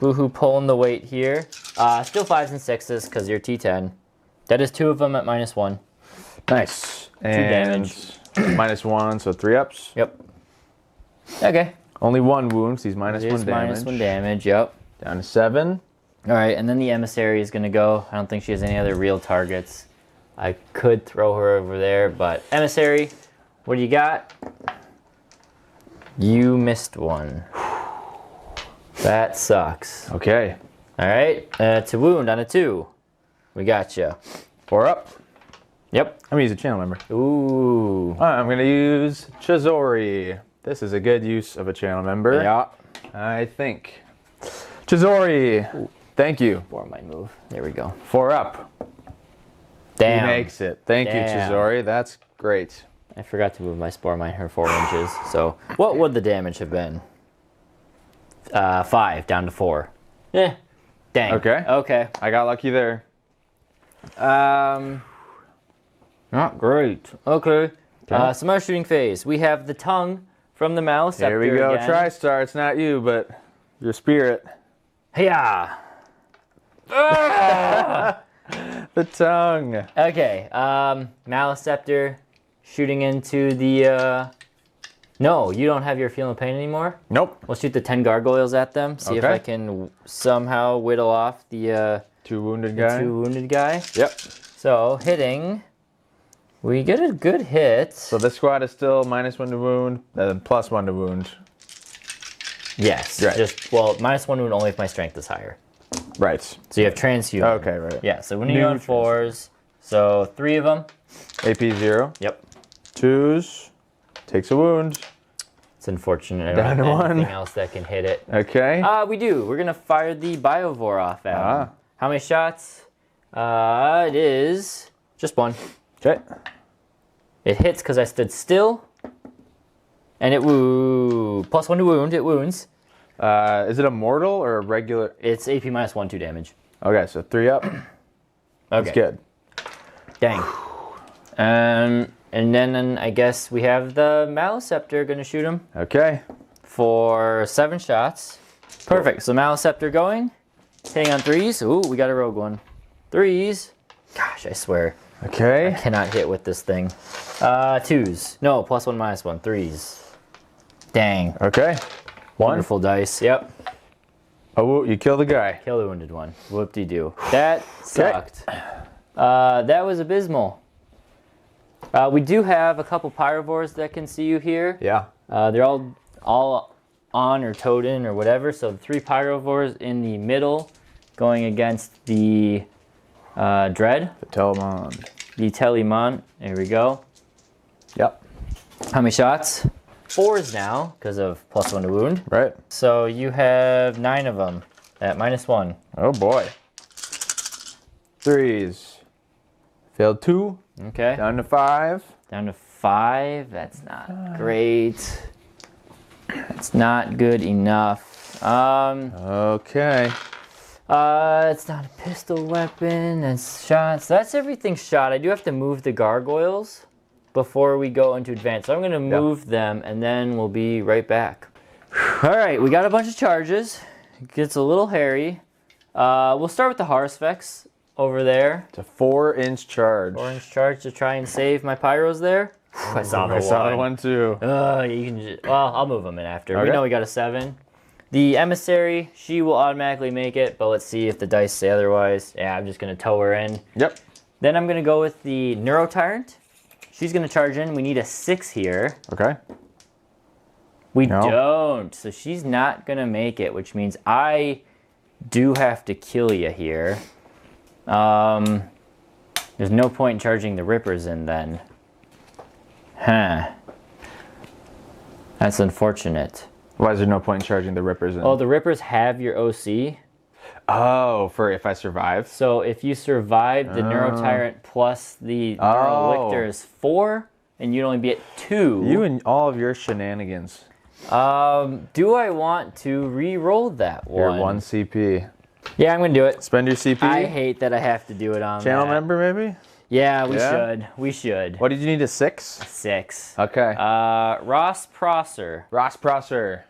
Boohoo pulling the weight here. Still 5s and 6s because you're T10. That is 2 of them at -1. Nice. 2 damage. -1, so 3 ups. Yep. Okay. Only 1 wound, so he's -1 damage. -1 damage, yep. Down to 7. All right, and then the Emissary is going to go. I don't think she has any other real targets. I could throw her over there, but Emissary, what do you got? You missed one. That sucks. Okay. All right, to wound on a 2. We got you. 4 up. Yep. I'm going to use a channel member. Ooh. I'm going to use Chizori. This is a good use of a channel member. Yeah. I think. Chizori. Thank you. 4 might move. There we go. 4 up. Damn. He makes it. Thank you, Chizori. That's great. I forgot to move my Spore Mine her 4 inches. So what would the damage have been? 5 down to 4. Yeah. Dang. Okay. Okay. I got lucky there. Not great. Okay. Some other shooting phase. We have the tongue from the Maelstrom. Here we go. Again. TriStar. It's not you, but your spirit. Hiya! The tongue. Okay. Maleceptor shooting into the. No, you don't have your feeling pain anymore. Nope. We'll shoot the 10 gargoyles at them. See if Okay. I can somehow whittle off the 2 wounded guy. 2 wounded guy. Yep. So hitting, we get a good hit. So this squad is still -1 to wound, then +1 to wound. Yes. Right. Just -1 wound only if my strength is higher. Right. So you have transhuman. Okay, right. Yeah. So when you're on 4s, so 3 of them. AP 0. Yep. 2s. Takes a wound. It's unfortunate. I Down don't to have 1. anything else that can hit it. Okay. We do. We're gonna fire the Biovore off at him. How many shots? It is just 1. Okay. It hits because I stood still. And it +1 to wound. It wounds. Is it a mortal or a regular? It's AP -1, 2 damage. Okay, so 3 up. Okay. That's good. Dang. And then I guess we have the Maleceptor gonna shoot him Okay. for 7 shots. Perfect. So Maleceptor going. Hitting on 3s. Ooh, we got a rogue one. 3s. Gosh, I swear. Okay. Cannot hit with this thing. 2s. No, +1, -1. 3s. Dang. Okay. 1. Wonderful dice. Yep. Oh, you killed the guy. Kill the wounded one. Whoop-de-doo. That sucked. That was abysmal. We do have a couple Pyrovores that can see you here. Yeah. They're all on or towed in or whatever. So the 3 Pyrovores in the middle going against the Dread. The Telemon. The Telemon. There we go. Yep. How many shots? 4s now because of +1 to wound. Right. So you have 9 of them at -1. Oh boy. 3s. Failed 2. Okay. Down to 5. Down to 5. That's not great. It's not good enough. Okay. It's not a pistol weapon. It's shots. That's everything shot. I do have to move the gargoyles before we go into advance. So I'm going to move them, and then we'll be right back. All right, we got a bunch of charges. It gets a little hairy. We'll start with the Harsvex over there. It's a 4-inch charge. 4-inch charge to try and save my pyros there. I saw the I saw that one too. You can just, well, I'll move them in after. We Okay. know we got a 7. The Emissary, she will automatically make it, but let's see if the dice say otherwise. Yeah, I'm just going to tow her in. Yep. Then I'm going to go with the Neurotyrant. She's going to charge in. We need a 6 here. Okay. We don't. So she's not going to make it, which means I do have to kill you here. There's no point in charging the Rippers in then. Huh. That's unfortunate. Why is there no point in charging the Rippers in? Oh, the Rippers have your OC. Oh, for if I survive? So if you survive, the Neurotyrant plus the Neurolictor is 4, and you'd only be at 2. You and all of your shenanigans. Do I want to re-roll that one? Your 1 CP. Yeah, I'm going to do it. Spend your CP? I hate that I have to do it on Channel that. member, maybe? Yeah, we should. We should. What did you need, a 6? 6. Okay. Ross Prosser. Ross Prosser.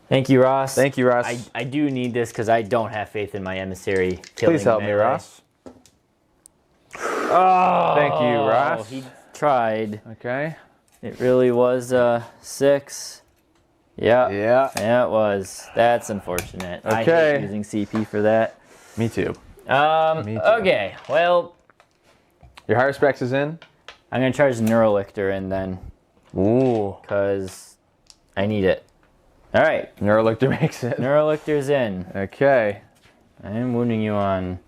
Thank you, Ross. Thank you, Ross. I do need this because I don't have faith in my Emissary killing Please help me, melee. Ross. Oh, Thank you, Ross. He tried. Okay. It really was 6. Yeah. Yeah, it was. That's unfortunate. Okay. I hate using CP for that. Me too. Me too. Okay, well, Your higher specs is in? I'm going to charge Neurolictor in then. Ooh. Because I need it. All right. Neurolictor makes it. Neurolictor's in. Okay. I am wounding you on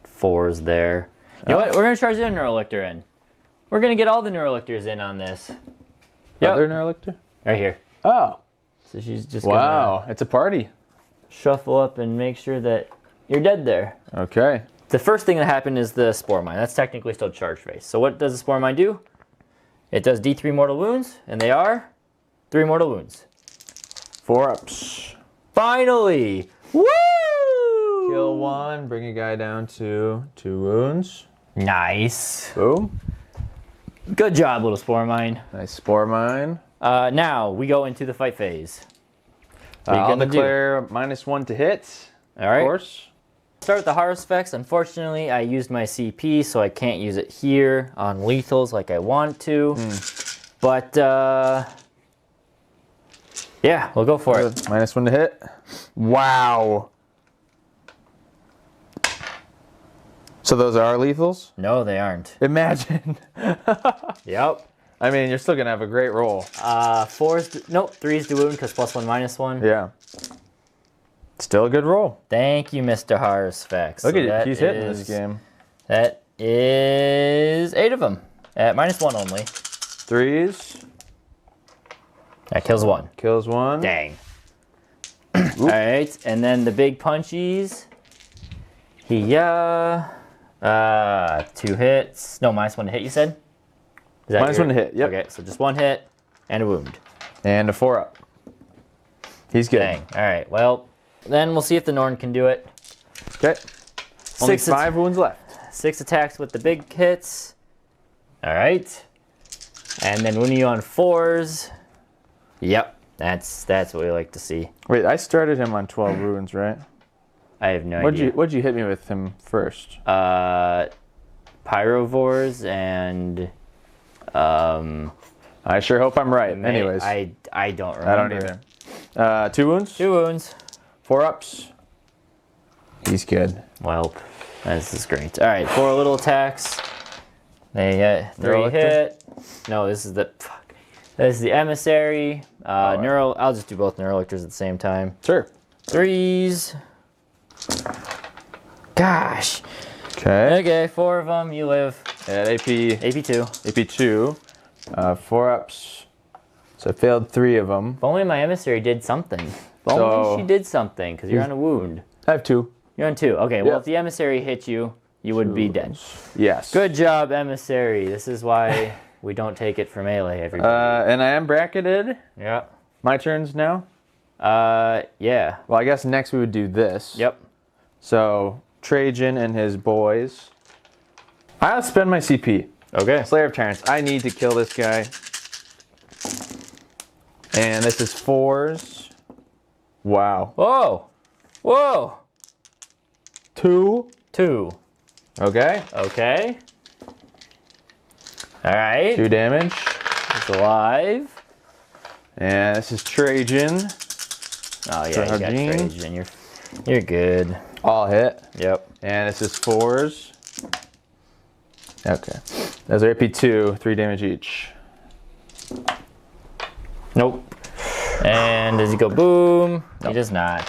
4s there. You know what? We're going to charge the Neurolictor in. We're going to get all the Neurolictors in on this. Yep. Other Neurolictor? Right here. Oh. So she's just Wow. going It's a party. to shuffle up and make sure that you're dead there. Okay. The first thing that happened is the Spore Mine. That's technically still charge phase. So what does the Spore Mine do? It does D3 mortal wounds, and they are 3 mortal wounds. 4 ups. Finally! Woo! Kill 1, bring a guy down to 2 wounds. Nice. Boom. Good job, little Spore Mine. Nice Spore Mine. Now we go into the fight phase. What are you I'll gonna declare -1 to hit. All right. Of course. Start with the horror specs. Unfortunately, I used my CP, so I can't use it here on lethals like I want to. But, yeah, we'll go for it. -1 to hit. Wow. So those are lethals? No, they aren't. Imagine. Yep. I mean, you're still going to have a great roll. 4s, nope, 3s to wound because +1, -1. Yeah. Still a good roll. Thank you, Mr. Horror specs. Look So at you. that He's hitting this is- game. That is 8 of them at -1 only. 3s. That kills 1. Kills 1. Dang. All right, and then the big punchies. 2 hits. No, -1 to hit, you said? Is that -1 to hit, yep. Okay, so just 1 hit and a wound. And a 4 up. He's good. Dang. All right, well, then we'll see if the Norn can do it. Okay. Only 6 5 wounds left. 6 attacks with the big hits. All right. And then wounding you on 4s. Yep, that's what we like to see. Wait, I started him on 12 wounds, right? I have no idea. What'd you hit me with him first? Pyrovores and I sure hope I'm right. Anyways, I don't remember. I don't either. 2 wounds. 2 wounds. 4 ups. He's good. Well, this is great. All right, 4 little attacks. They get 3 Neurolictor? hit. No, this is the This is the Emissary. Neuro. I'll just do both Neurolictors at the same time. Sure. 3s. Gosh. Okay. Okay, 4 of them. You live. At AP2. AP2. 4 ups. So I failed 3 of them. If only my Emissary did something. If So- only she did something, because you're on a wound. I have 2. You're on 2. Okay, well, Yeah. if the Emissary hit you, you would be dead. Yes. Good job, Emissary. This is why we don't take it for melee, everybody. And I am bracketed. Yeah. My turns now. Yeah. Well, I guess next we would do this. Yep. So Trajan and his boys. I'll spend my CP. Okay. Slayer of Tyrants. I need to kill this guy. And this is 4s. Wow. Whoa. Whoa. 2. 2. Okay. Okay. All right. 2 damage. It's alive. And this is Trajan. Oh yeah, you got Trajan. Trajan. You're good. All hit. Yep. And this is 4s. Okay. Those are AP2, 3 damage each. Nope. And does he go boom? Nope. He does not.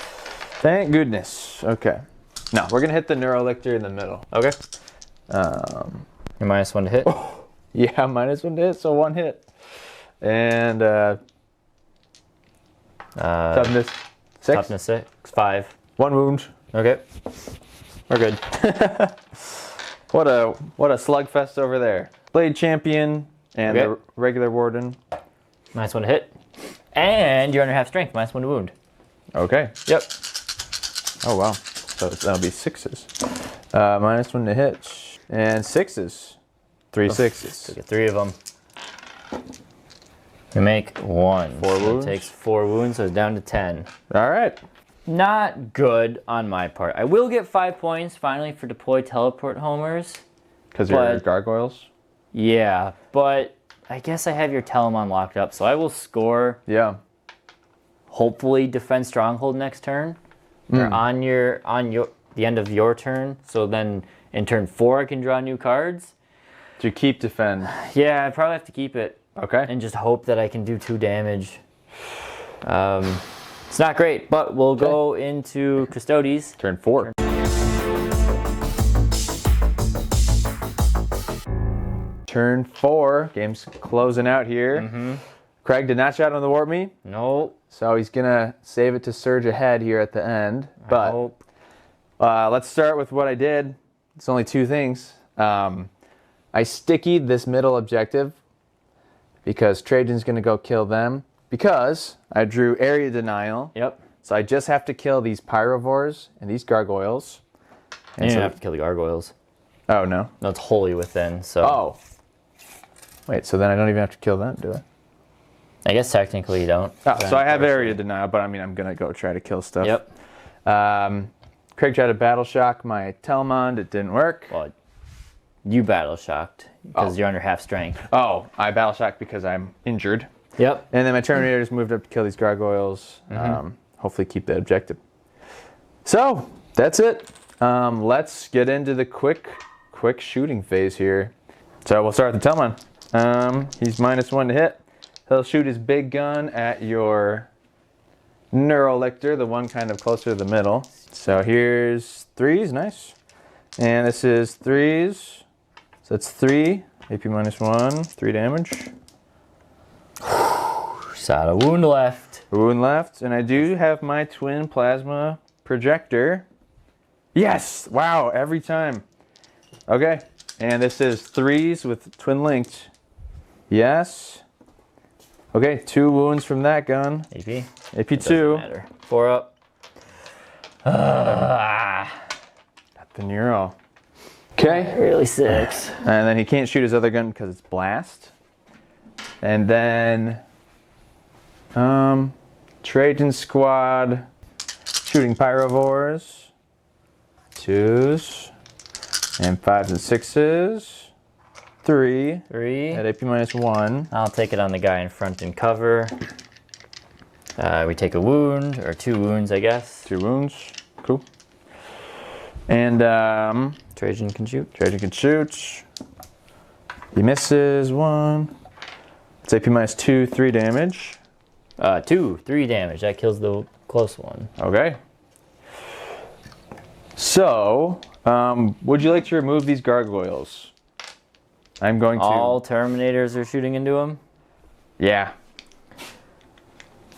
Thank goodness. Okay. No, we're gonna hit the Neurolictor in the middle. Okay. You're -1 to hit. Oh, yeah, -1 to hit, so 1 hit. And toughness 6. Toughness 6. 5. 1 wound. Okay. We're good. What a slugfest over there. Blade Champion and Okay. the regular Warden. -1 to hit. And you're under half strength. -1 to wound. Okay. Yep. Oh wow. So that'll be 6s. -1 to hit. And 6s. 3 6s. So get 3 of them. We make 1. 4 So wounds. it takes 4 wounds, so it's down to 10. All right. Not good on my part. I will get 5 points finally for deploy teleport homers. Because you're But- gargoyles. Yeah, but I guess I have your Telemon locked up, so I will score. Yeah. Hopefully, defend stronghold next turn, or on the end of your turn. So then in turn 4, I can draw new cards. To keep defend. Yeah, I probably have to keep it Okay. and just hope that I can do 2 damage. It's not great, but we'll go into Custodes. Turn 4. Turn 4. Game's closing out here. Craig did not shout on the warp me, Nope. so he's gonna save it to surge ahead here at the end. But Nope. let's start with what I did. It's only 2 things. I stickied this middle objective because Trajan's gonna go kill them. Because I drew area denial. Yep. So I just have to kill these pyrovores and these gargoyles. And you don't have to kill the gargoyles. Oh no. No, it's wholly within. So Oh. Wait, so then I don't even have to kill them, do I? I guess technically you don't. Oh, so I have area denial, but I mean I'm gonna go try to kill stuff. Yep. Craig tried to battle shock my Telmond, it didn't work. Well, you battle shocked because you're under half strength. Oh, I battle shocked because I'm injured. Yep. And then my Terminators moved up to kill these gargoyles. Hopefully keep the objective. So that's it. Let's get into the quick shooting phase here. So we'll start with the Telmon. He's -1 to hit. He'll shoot his big gun at your Neurolictor, the one kind of closer to the middle. So here's 3s, nice. And this is 3s. So it's 3, AP -1, 3 damage. Got a wound left. Wound left, and I do have my twin plasma projector. Yes! Wow, every time. Okay, and this is 3s with twin linked. Yes. Okay, 2 wounds from that gun. AP. AP2. Matter. 4 up. Got the Neuro. Okay, Really 6. and then he can't shoot his other gun because it's blast. And then Trajan squad shooting pyrovores, 2s, and 5s and 6s, 3 3. at AP -1. I'll take it on the guy in front and cover. We take a wound, or 2 wounds, I guess. 2 wounds, cool. And Trajan can shoot. Trajan can shoot. He misses 1. It's AP -2, 3 damage. 2, 3 damage. That kills the close one. Okay. So, would you like to remove these gargoyles? I'm going to. All Terminators are shooting into him. Yeah.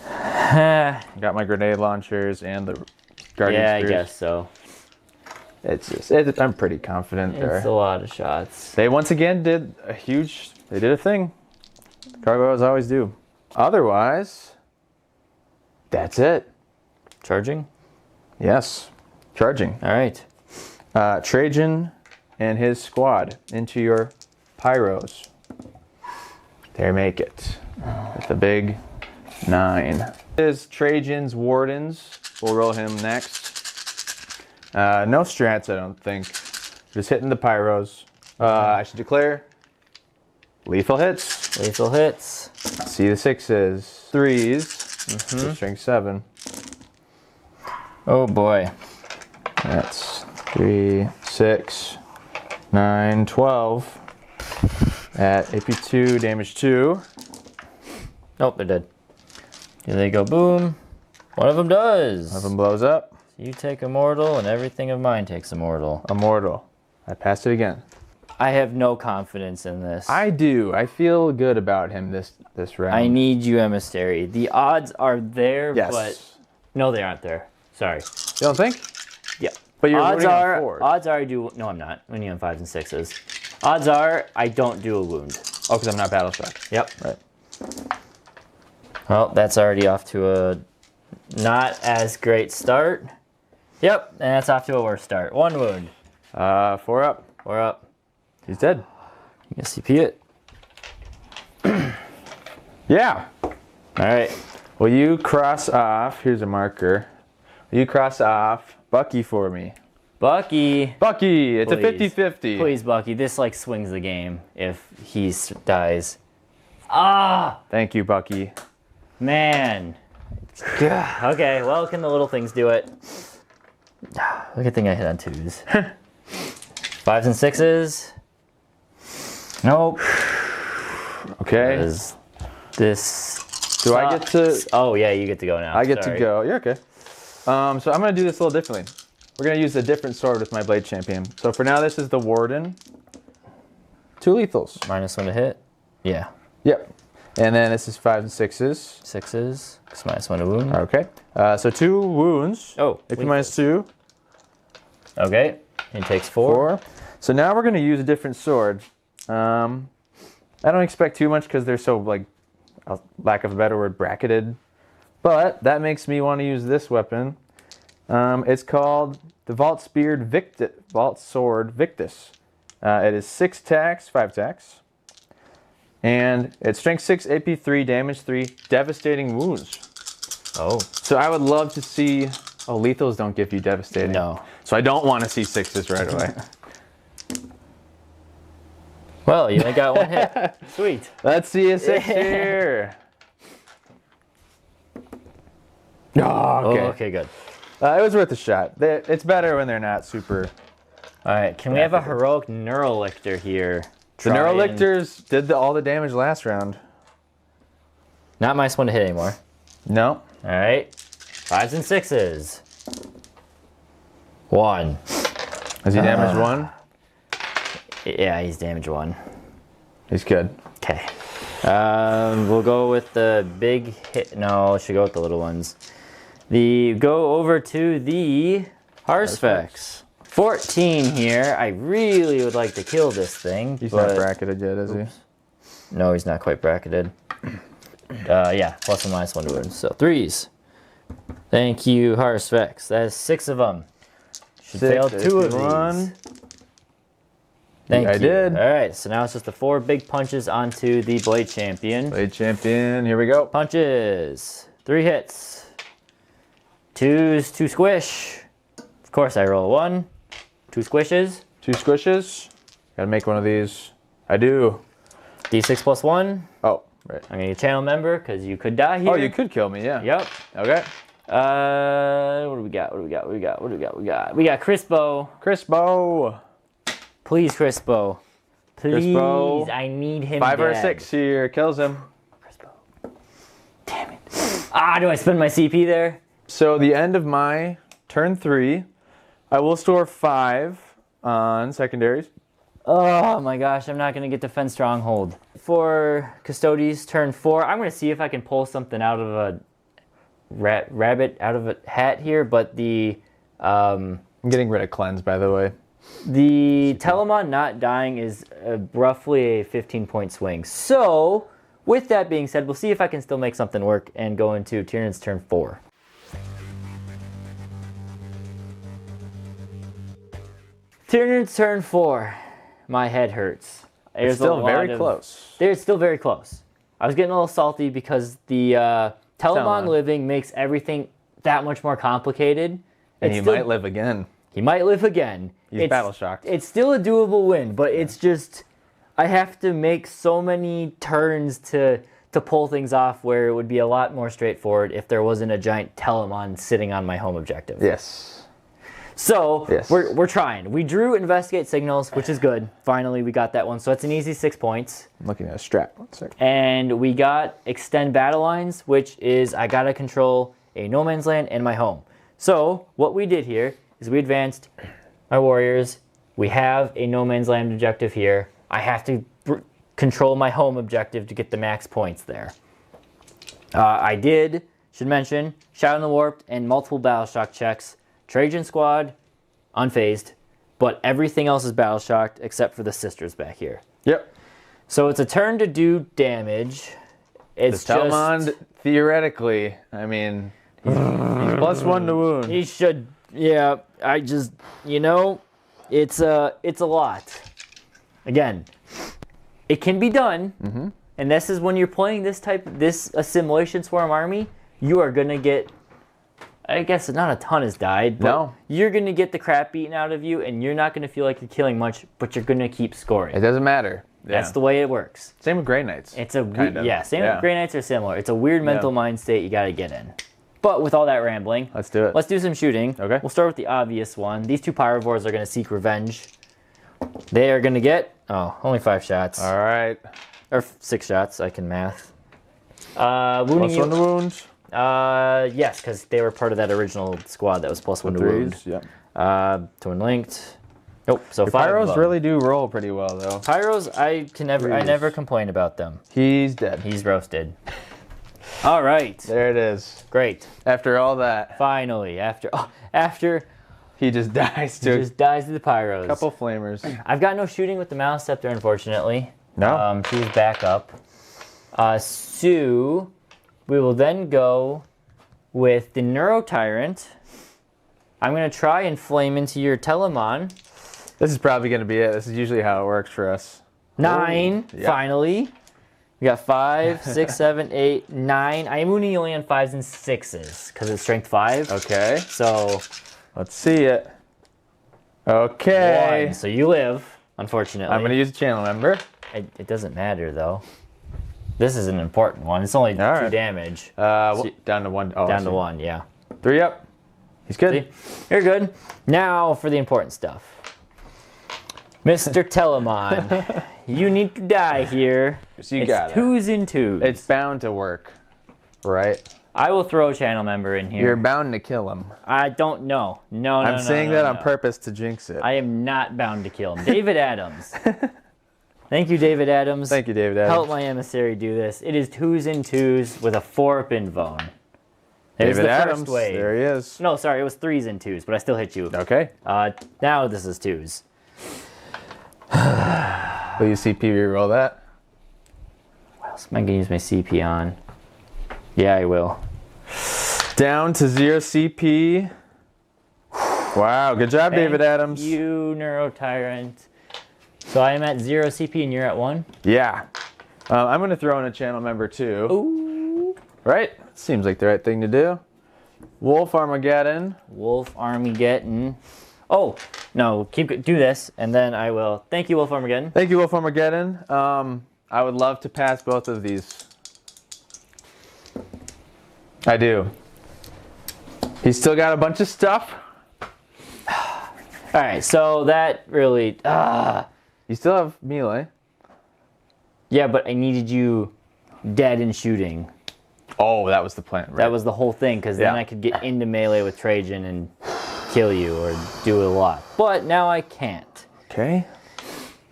Yeah, Got my grenade launchers and the guardian I spears. guess so. It's just, I'm pretty confident It's a there. lot of shots. They once again did a thing. Gargoyles always do. Otherwise, that's it. Charging? Yes. Charging. All right. Trajan and his squad into your pyros. There, make it. With the big 9. This is Trajan's Wardens. We'll roll him next. No strats, I don't think. Just hitting the pyros. I should declare lethal hits. Lethal hits. See the 6s. 3s. So strength 7. Oh boy. That's 3, 6, 9, 12. At AP2, damage 2. Nope, they're dead. Here they go, boom. One of them does. One of them blows up. You take immortal, and everything of mine takes immortal. Immortal. I passed it again. I have no confidence in this. I do. I feel good about him this round. I need you, Emissary. The odds are there, Yes. but no, they aren't there. Sorry. You don't think? Yeah. But you're odds wounding are on 4s. odds are I do. No, I'm not. Winning on 5s and 6s. Odds are I don't do a wound. Oh, because I'm not battle shocked. Yep. Right. Well, that's already off to a not as great start. Yep, and that's off to a worse start. 1 wound. 4 up. 4 up. He's dead. You can CP it. Yeah. All right. Will you cross off? Here's a marker. Will you cross off Bucky for me? Bucky. Bucky, it's Please. a 50-50. Please, Bucky. This like swings the game if he dies. Ah, Thank you, Bucky. man. Okay, well, can the little things do it? Good thing I hit on 2s. 5s and 6s. Nope. Okay. This. Do I get to? Oh yeah, you get to go now. I get Sorry. to go. You're okay. So I'm gonna do this a little differently. We're gonna use a different sword with my blade champion. So for now, this is the Warden. 2 lethals. -1 to hit. Yeah. Yep. And then this is 5s and 6s. 6s. It's -1 to wound. Okay. So 2 wounds. Oh. AP -2. Okay. He takes 4. 4. So now we're gonna use a different sword. I don't expect too much because they're so, like, lack of a better word, bracketed. But that makes me want to use this weapon. It's called the Vault Sword Victus. It is 6 attacks, 5 attacks. And it's strength 6, AP3, damage 3, devastating wounds. Oh. So I would love to see... Oh, lethals don't give you devastating. No. So I don't want to see 6s right away. Well, you only got 1 hit. Sweet. Let's see a 6 here. Oh, okay. Oh, okay, good. It was worth a shot. It's better when they're not super... All right, can we have a heroic Neurolictor here? The Neurolictors did all the damage last round. Not -1 to hit anymore. No. All right, 5s and 6s. 1. Has he damaged 1? Yeah, he's damage 1. He's good. Okay. We'll go with the big hit. No, should go with the little ones. Go over to the Harsphex. 14 here. I really would like to kill this thing. He's but not bracketed yet, is he? No, he's not quite bracketed. Yeah, +1 -1 to wound. So 3s. Thank you, Harsphex. That is 6 of them. Should fail 2 of these. Thank you. I did. All right, so now it's just the 4 big punches onto the Blade Champion. Blade Champion, here we go. Punches. 3 hits. 2s, 2 squish. Of course, I roll 1. 2 squishes. 2 squishes. Gotta make one of these. I do. D6 +1. Oh, right. I'm gonna get channel member because you could die here. Oh, you could kill me, yeah. Yep. Okay. What do we got? We got Crispo. Crispo. Please, Crispo. Please, Crispo. I need him 5 or dead. 6 here. Kills him. Crispo. Damn it. Ah, do I spend my CP there? So the end of my turn 3, I will store 5 on secondaries. Oh my gosh, I'm not going to get Defend Stronghold. For Custodes, turn 4, I'm going to see if I can pull something out of a rabbit out of a hat here, but I'm getting rid of Cleanse, by the way. the Telemon not dying is roughly a 15-point swing. So, with that being said, we'll see if I can still make something work and go into Tyranids turn 4. Tyranids turn 4. My head hurts. It's still very close. It's still very close. I was getting a little salty because the Telemon living makes everything that much more complicated. And he might live again. He might live again. He's battle shocked. It's still a doable win, but it's just I have to make so many turns to to pull things off where it would be a lot more straightforward if there wasn't a giant Telemon sitting on my home objective. Yes. So Yes. we're trying. We drew investigate signals, which is good. Finally, we got that one. So it's an easy 6 points. I'm looking at a strap. 1 second. And we got extend battle lines, which is I gotta control a no man's land and my home. So what we did here is we advanced my warriors. We have a no man's land objective here. I have to control my home objective to get the max points there. Should mention, Shadow in the Warped and multiple battle shock checks. Trajan squad, unfazed, but everything else is battle shocked except for the sisters back here. Yep. So it's a turn to do damage. It's The Telemon, theoretically, I mean, he's +1 to wound. He should, yeah. I just, it's a lot. Again, it can be done, and this is when you're playing this Assimilation Swarm army, you are gonna get. I guess not a ton has died, but you're going to get the crap beaten out of you, and you're not going to feel like you're killing much, but you're going to keep scoring. It doesn't matter. That's the way it works. Same with Grey Knights. It's a with Grey Knights are similar. It's a weird mental mind state you got to get in. But with all that rambling, let's do it. Let's do some shooting. Okay. We'll start with the obvious one. These 2 Pyrovores are going to seek revenge. They are going to get only 5 shots. All right. Or 6 shots. I can math. Wounding +1 to wound. Yes, because they were part of that original squad that was +1 to wound. Yeah. Twin linked. Nope. So Your 5. Pyros really do roll pretty well, though. Pyros, I never complain about them. He's dead. He's roasted. All right. There it is. Great. After all that. Finally, after he just dies to. He just dies to the Pyros. Couple flamers. I've got no shooting with the Mouse Scepter, unfortunately. No. She was back up. So we will then go with the Neuro Tyrant. I'm going to try and flame into your Telemon. This is probably going to be it. This is usually how it works for us. 9, finally. We got 5, 6, 7, 8, 9. I am only on 5s and 6s because it's strength 5. Okay. So let's see it. Okay. 1. So you live, unfortunately. I'm going to use a channel member. It doesn't matter though. This is an important one. It's only 2 damage. Down to 1. Oh, down to 1, yeah. 3 up. He's good. See? You're good. Now for the important stuff. Mr. Telemon, you need to die here. So you got it. 2s and 2s. It's bound to work, right? I will throw a channel member in here. You're bound to kill him. I don't know. No, I'm saying that on purpose to jinx it. I am not bound to kill him. David Adams. Thank you, David Adams. Thank you, David Adams. Help my emissary do this. It is 2s and 2s with a 4-up invone. There's David the Adams. first wave. There he is. No, sorry, it was 3s and 2s, but I still hit you. Okay. Now this is 2s. Will you CP reroll that? What else am I going to use my CP on? Yeah, I will. Down to 0 CP. Wow, good job, David Adams. You, Neuro Tyrant. So I am at 0 CP and you're at 1? Yeah. I'm going to throw in a channel member too. Ooh. Right? Seems like the right thing to do. Wolf Armageddon. Wolf Armageddon. Oh, no, do this, and then I will. Thank you, Wolf Armageddon. Thank you, Wolf Armageddon. I would love to pass both of these. I do. He's still got a bunch of stuff. All right, so that really... You still have melee. Yeah, but I needed you dead and shooting. Oh, that was the plan, right? That was the whole thing, because then I could get into melee with Trajan and kill you or do a lot. But now I can't. Okay.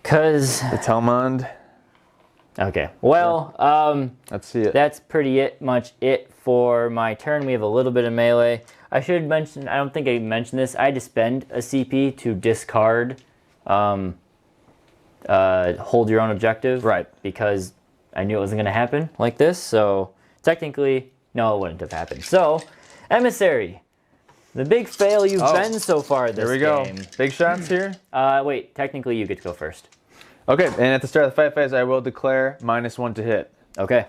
Because... The Telmond. Okay, well, let's see it. That's pretty much it for my turn. We have a little bit of melee. I should mention, I don't think I mentioned this, I had to spend a CP to discard hold your own objective. Right. Because I knew it wasn't going to happen like this, so technically, no, it wouldn't have happened. So, Emissary, the big fail you've been so far this game. There we go. Big shots here? Wait, technically you get to go first. Okay, and at the start of the fight phase, I will declare -1 to hit. Okay.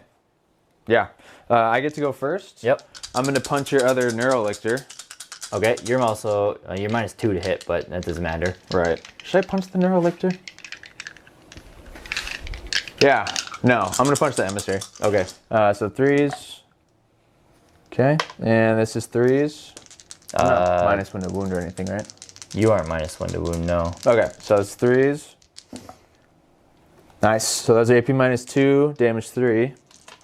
Yeah. I get to go first. Yep. I'm going to punch your other Neurolictor. Okay, you're also, you're -2 to hit, but that doesn't matter. Right. Should I punch the Neurolictor? Yeah. No, I'm gonna punch the emissary. Okay. So 3s. Okay, and this is 3s. I'm not minus 1 to wound or anything, right? You aren't minus 1 to wound, no. Okay, so it's 3s. Nice. So that's AP minus 2, damage 3.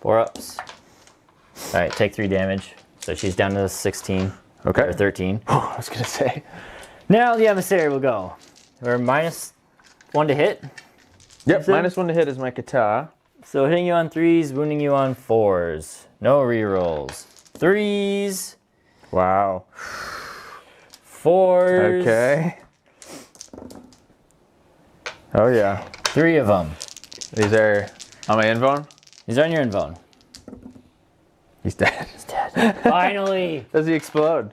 4 ups. All right, take 3 damage. So she's down to 16. Okay. Or 13. I was gonna say. Now the emissary will go. We're minus 1 to hit. Yep, minus 1 to hit is my kata. So hitting you on 3s, wounding you on 4s. No rerolls. 3s. Wow. 4s. Okay. Oh yeah. 3 of them. These are on my invone? These are on your invone. He's dead. He's dead. Finally. Does he explode?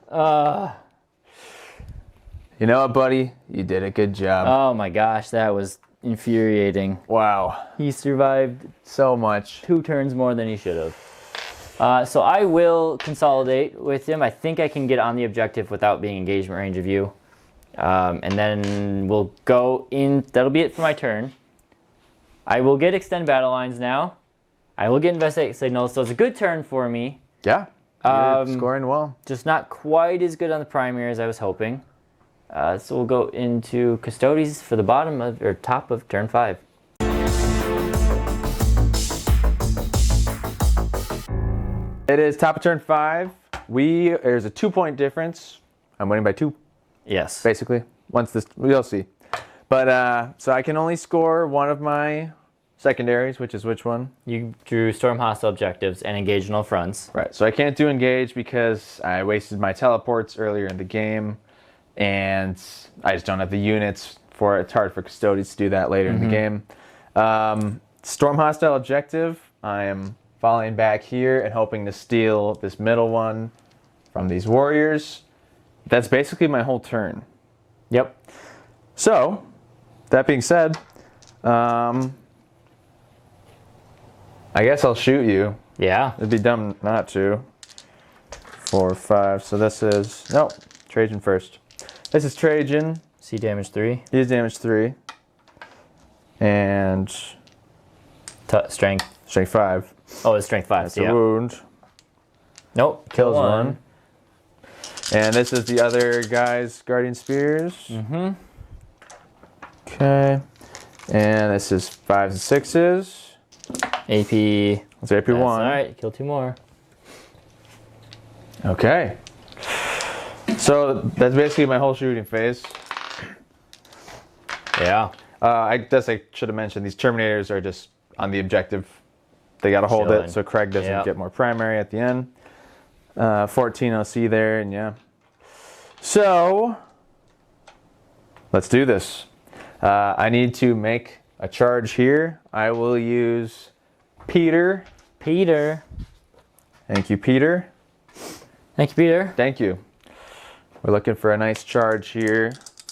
You know what, buddy? You did a good job. Oh my gosh, that was infuriating. Wow. He survived So much. 2 turns more than he should have. So I will consolidate with him. I think I can get on the objective without being engagement range of you. And then we'll go in. That'll be it for my turn. I will get extend battle lines now. I will get investigate signals. So it's a good turn for me. Yeah. You're scoring well. Just not quite as good on the primary as I was hoping. So we'll go into Custodes for the bottom of or top of turn 5. It is top of turn 5. There's a 2-point difference. I'm winning by 2, Yes. basically. We'll see. But so I can only score one of my secondaries, which is which one? You drew storm hostile objectives and engage in all fronts. Right. So I can't do engage because I wasted my teleports earlier in the game, and I just don't have the units for it. It's hard for Custodes to do that later in the game. Storm hostile objective. I am falling back here and hoping to steal this middle one from these warriors. That's basically my whole turn. Yep. So, that being said, I guess I'll shoot you. Yeah. It'd be dumb not to. 4, 5. So this is Trajan first. This is Trajan. C damage 3. He is damage 3. And Strength. strength 5. Oh, it's strength 5. That's So a yeah. wound. Nope. Kills one. And this is the other guy's Guardian Spears. Okay. And this is 5s and 6s. AP. That's AP1. All right. Kill 2 more. Okay. So that's basically my whole shooting phase. Yeah. I guess I should have mentioned these Terminators are just on the objective. They got to hold Chilling. it so Craig doesn't Yep. get more primary at the end. 14 OC there, and yeah. So let's do this. I need to make a charge here. I will use Peter. Peter. Thank you, Peter. Thank you, Peter. Thank you. We're looking for a nice charge here.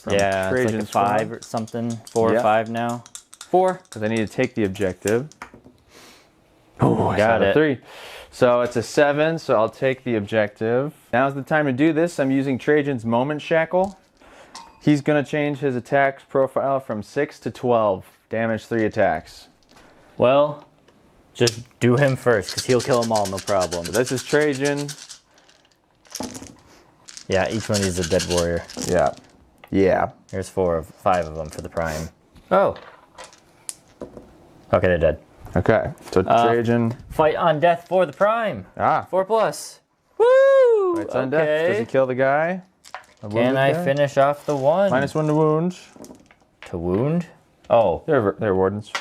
Yeah, it's like a Tyranids 5 or something. 4 Yeah. or 5 now. 4. Because I need to take the objective. Oh, I Got shot a it. 3. So it's a 7, so I'll take the objective. Now's the time to do this. I'm using Trajan's Moment Shackle. He's going to change his attack profile from 6 to 12. Damage 3 attacks. Well, just do him first, because he'll kill them all, no problem. This is Trajan. Yeah, each one of these is a dead warrior. Yeah. Yeah. Here's 5 of them for the prime. Oh. Okay, they're dead. Okay. So Trajan. Fight on death for the prime. 4 plus. Woo! Fights on death. Does he kill the guy? Can I finish off the one? -1 to wound. To wound? Oh, They're wardens.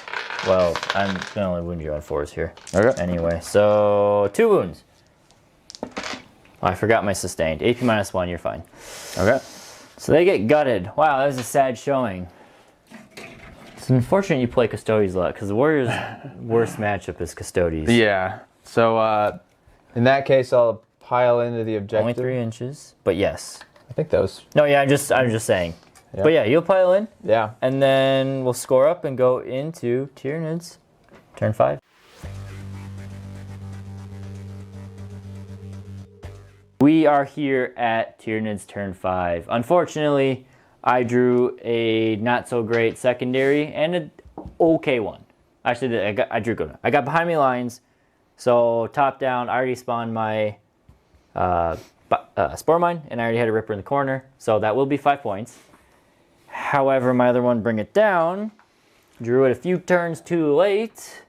well, I'm gonna only wound you on 4s here. Okay. Anyway, so 2 wounds. Oh, I forgot my sustained. AP -1, you're fine. Okay. So they get gutted. Wow, that was a sad showing. It's unfortunate you play Custodes a lot, because the Warriors' worst matchup is Custodes. Yeah. So in that case, I'll pile into the objective. Only 3 inches, but yes. I think that was. No, yeah, I'm just saying. Yeah. But yeah, you'll pile in, Yeah. and then we'll score up and go into Tyranids, turn 5. We are here at Tyranids turn 5. Unfortunately, I drew a not so great secondary and an okay one. Actually, I drew good. I got behind me lines. So top down, I already spawned my Spore Mine, and I already had a Ripper in the corner. So that will be 5 points. However, my other one, Bring It Down, drew it a few turns too late.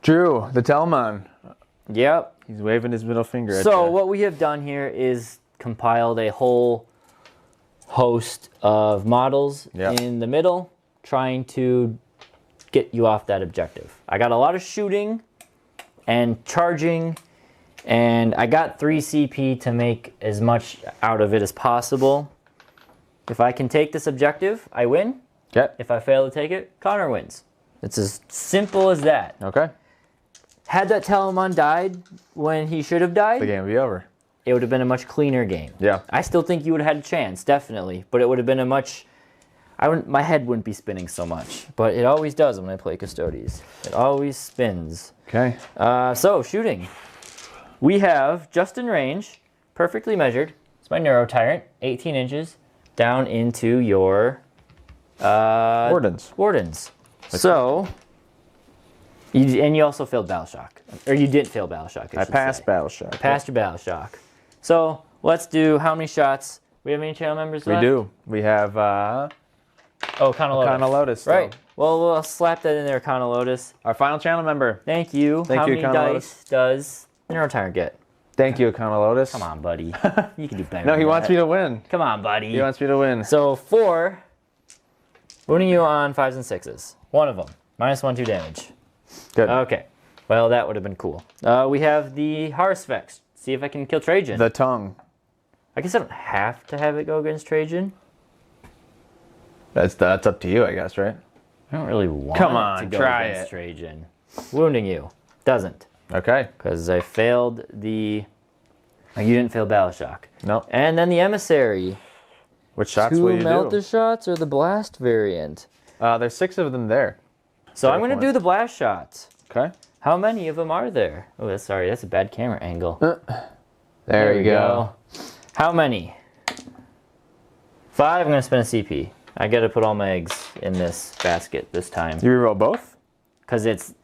Drew, the Telmon. Yep. He's waving his middle finger at So you. what we have done here is compiled a whole host of models in the middle, trying to get you off that objective. I got a lot of shooting and charging, and I got 3 CP to make as much out of it as possible. If I can take this objective, I win. Okay. If I fail to take it, Connor wins. It's as simple as that. Okay. Had that Telemon died when he should have died, The game will be over. it would have been a much cleaner game. Yeah. I still think you would have had a chance, definitely, but it would have been a much... my head wouldn't be spinning so much, but it always does when I play Custodes. It always spins. Okay. So, shooting. We have, just in range, perfectly measured. It's my Neuro Tyrant, 18 inches, down into your... Wardens. Wardens. So... and you also failed Battle Shock. Or you didn't fail Battle Shock, I passed Battle Shock. Passed your Battle Shock. So, let's do how many shots? We have any channel members left? We do. We have Oh, Kana Lotus. Right. Well, we'll slap that in there, Kana Lotus. Our final channel member. Thank you. Thank how you, many Kana dice Lotus. does the Neuro Tyrant get? Thank you, Kana Lotus. Come on, buddy. You can do better. No, he than wants that. me to win. Come on, buddy. He wants me to win. So 4, wounding you on 5s and 6s. One of them. -1/2 damage. Good. Okay. Well, that would have been cool. We have the Harsvex. See if I can kill Trajan. The tongue. I guess I don't have to have it go against Trajan. That's up to you, I guess, right? I don't really want Come it on, to go try against it. Trajan. Wounding you. Doesn't. Okay. Because I failed the... You didn't fail Battle Shock. No. And then the Emissary. Which shots 2 will you Melter do? shots or the Blast variant? There's 6 of them there. So I'm Direct going to do ones. the Blast shots. Okay. How many of them are there? Oh, sorry, that's a bad camera angle. There you go. How many? 5, I'm going to spend a CP. I got to put all my eggs in this basket this time. You reroll both? Because it's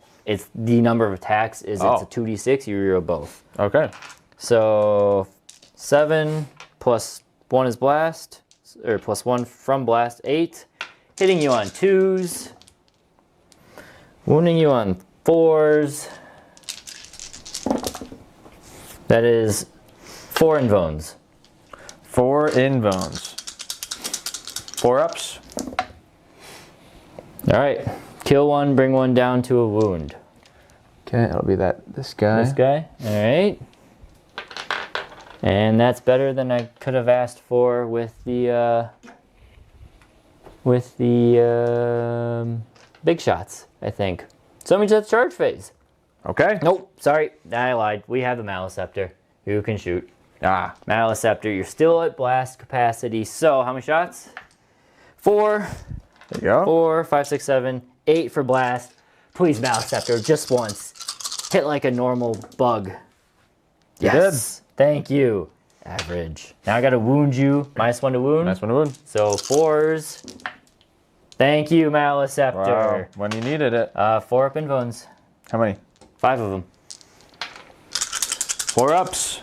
the number of attacks is it's a 2d6, you reroll both. Okay. So 7 plus 1 is blast, or plus 1 from blast, 8. Hitting you on 2s. Wounding you on 4s. That is 4 invones. 4 invones. 4 ups. Alright. Kill 1, bring 1 down to a wound. Okay, it'll be this guy. This guy. Alright. And that's better than I could have asked for with the big shots, I think. So that means that's charge phase. Okay. Nope, sorry, I lied. We have a Maelstrom who can shoot. Ah. Maelstrom, you're still at blast capacity. So how many shots? 4, There you go. 4, 5, 6, 7, 8 for blast. Please, Maelstrom, just once. Hit like a normal bug. Yes. Thank you. Average. Now I gotta wound you. -1 to wound. Nice one to wound. So 4s. Thank you, Maelstrom. Wow. When you needed it. 4 up invones. How many? 5 of them. 4 ups.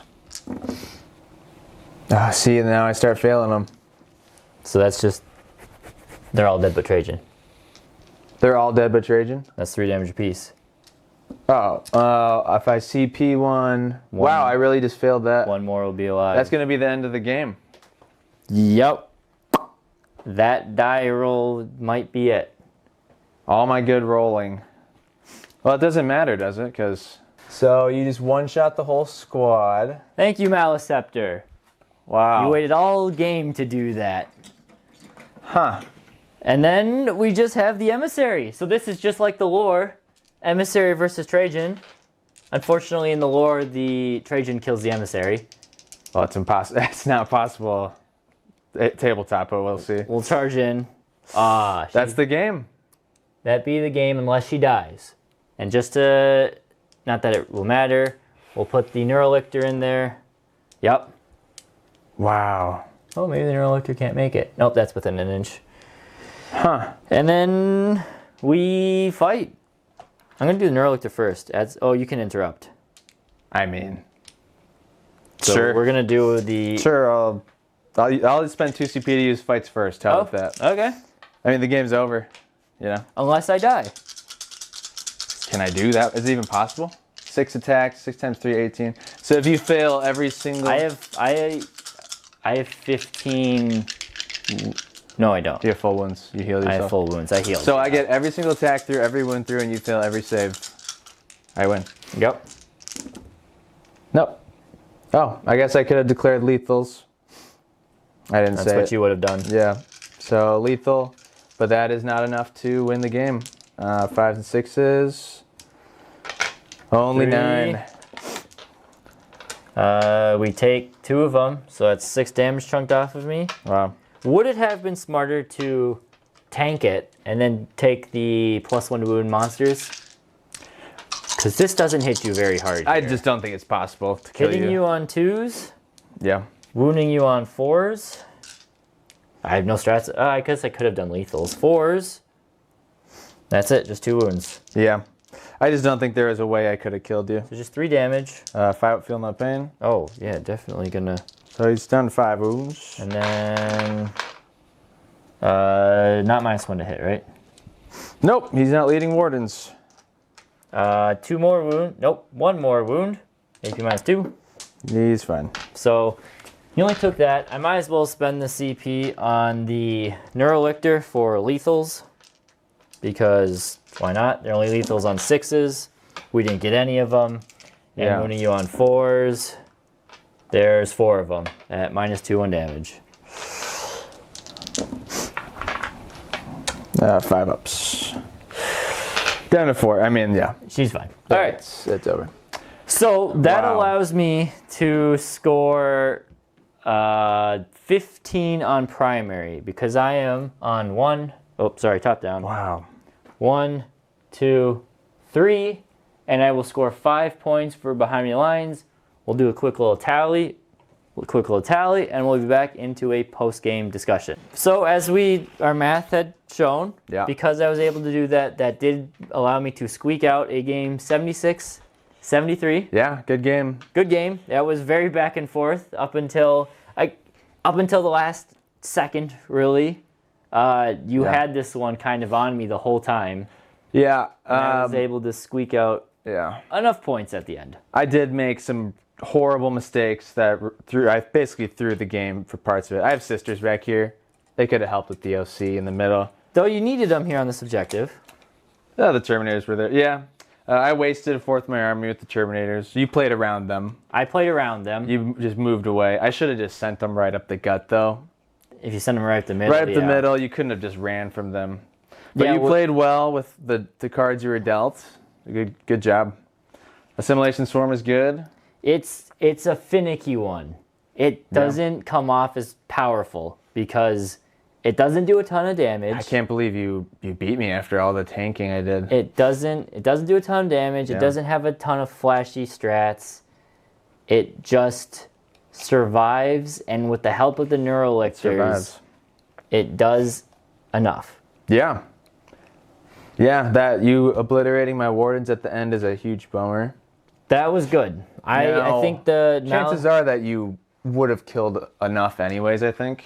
Ah, see, now I start failing them. So that's just... They're all dead but Trajan. They're all dead but Trajan? That's 3 damage apiece. Oh, if I CP one... Wow, I really just failed that. 1 more will be alive. That's going to be the end of the game. Yep. That die roll might be it. All my good rolling. Well, it doesn't matter, does it? Because... So, you just one-shot the whole squad. Thank you, Maelstrom. Wow. You waited all game to do that. Huh. And then we just have the Emissary. So this is just like the lore. Emissary versus Trajan. Unfortunately, in the lore, the Trajan kills the Emissary. Well, it's impossible. It's not possible. Tabletop, but we'll see. We'll charge in. That's the game. That be the game unless she dies. And just to, not that it will matter, we'll put the Neurolictor in there. Yep. Wow. Oh, maybe the Neurolictor can't make it. Nope, that's within an inch. Huh. And then we fight. I'm going to do the Neurolictor first. Oh, you can interrupt. I mean, So sure. we're going to do the... Sure, I'll spend 2 CP to use fights first. How about that? Okay. I mean, the game's over, you know? Unless I die. Can I do that? Is it even possible? 6 attacks, 6 times 3, 18. So if you fail every single... I have 15... No, I don't. You have full wounds. You heal yourself. I have full wounds. I healed. So I get every single attack through, every wound through, and you fail every save. I win. Yep. Nope. Oh, I guess I could have declared lethals. I didn't say That's what you would have done. Yeah. So lethal, but that is not enough to win the game. 5s and 6s. Only 3. 9. We take 2 of them, so that's 6 damage chunked off of me. Wow. Would it have been smarter to tank it and then take the +1 to wound monsters? Because this doesn't hit you very hard. I here. just don't think it's possible to kill Hitting you on 2s, Yeah. wounding you on 4s. I have no strats. I guess I could have done lethals. 4s. That's it, just 2 wounds. Yeah. I just don't think there is a way I could have killed you. So just 3 damage. 5 feel no pain. Oh, yeah, definitely gonna... So he's done 5 wounds. And then... not -1 to hit, right? Nope, he's not leading wardens. 2 more wound. Nope, 1 more wound. AP -2. He's fine. So you only took that. I might as well spend the CP on the Neurolictor for lethals. Because why not? They're only lethals on 6s. We didn't get any of them. And Yeah. wounding you on 4s. There's 4 of them at -2 on damage. 5 ups. Down to 4. I mean, yeah. She's fine. All right. It's over. So that Wow. allows me to score 15 on primary because I am on 1. Oh, sorry, top down. Wow. 1, 2, 3, and I will score 5 points for behind the lines. We'll do a quick little tally, and we'll be back into a post-game discussion. So as our math had shown, Yeah. because I was able to do that, that did allow me to squeak out a game 76-73. Yeah, good game. Good game. That was very back and forth up until the last second, really. You Yeah. had this one kind of on me the whole time. Yeah. And I was able to squeak out Yeah. enough points at the end. I did make some horrible mistakes that I basically threw the game for parts of it. I have sisters back here. They could have helped with the OC in the middle. Though you needed them here on this objective. Oh, the Terminators were there. Yeah. I wasted a fourth of my army with the Terminators. You played around them. I played around them. You just moved away. I should have just sent them right up the gut, though. If you send them right up the middle. Right up the yeah. middle. You couldn't have just ran from them. But Yeah, you played well with the cards you were dealt. Good job. Assimilation Swarm is good. It's a finicky one. It doesn't come off as powerful because it doesn't do a ton of damage. I can't believe you beat me after all the tanking I did. It doesn't do a ton of damage. Yeah. It doesn't have a ton of flashy strats. It just survives, and with the help of the Neurolictors, Survives. it does enough. Yeah. Yeah, that you obliterating my wardens at the end is a huge bummer. That was good. I Now, think the chances are that you would have killed enough anyways, I think.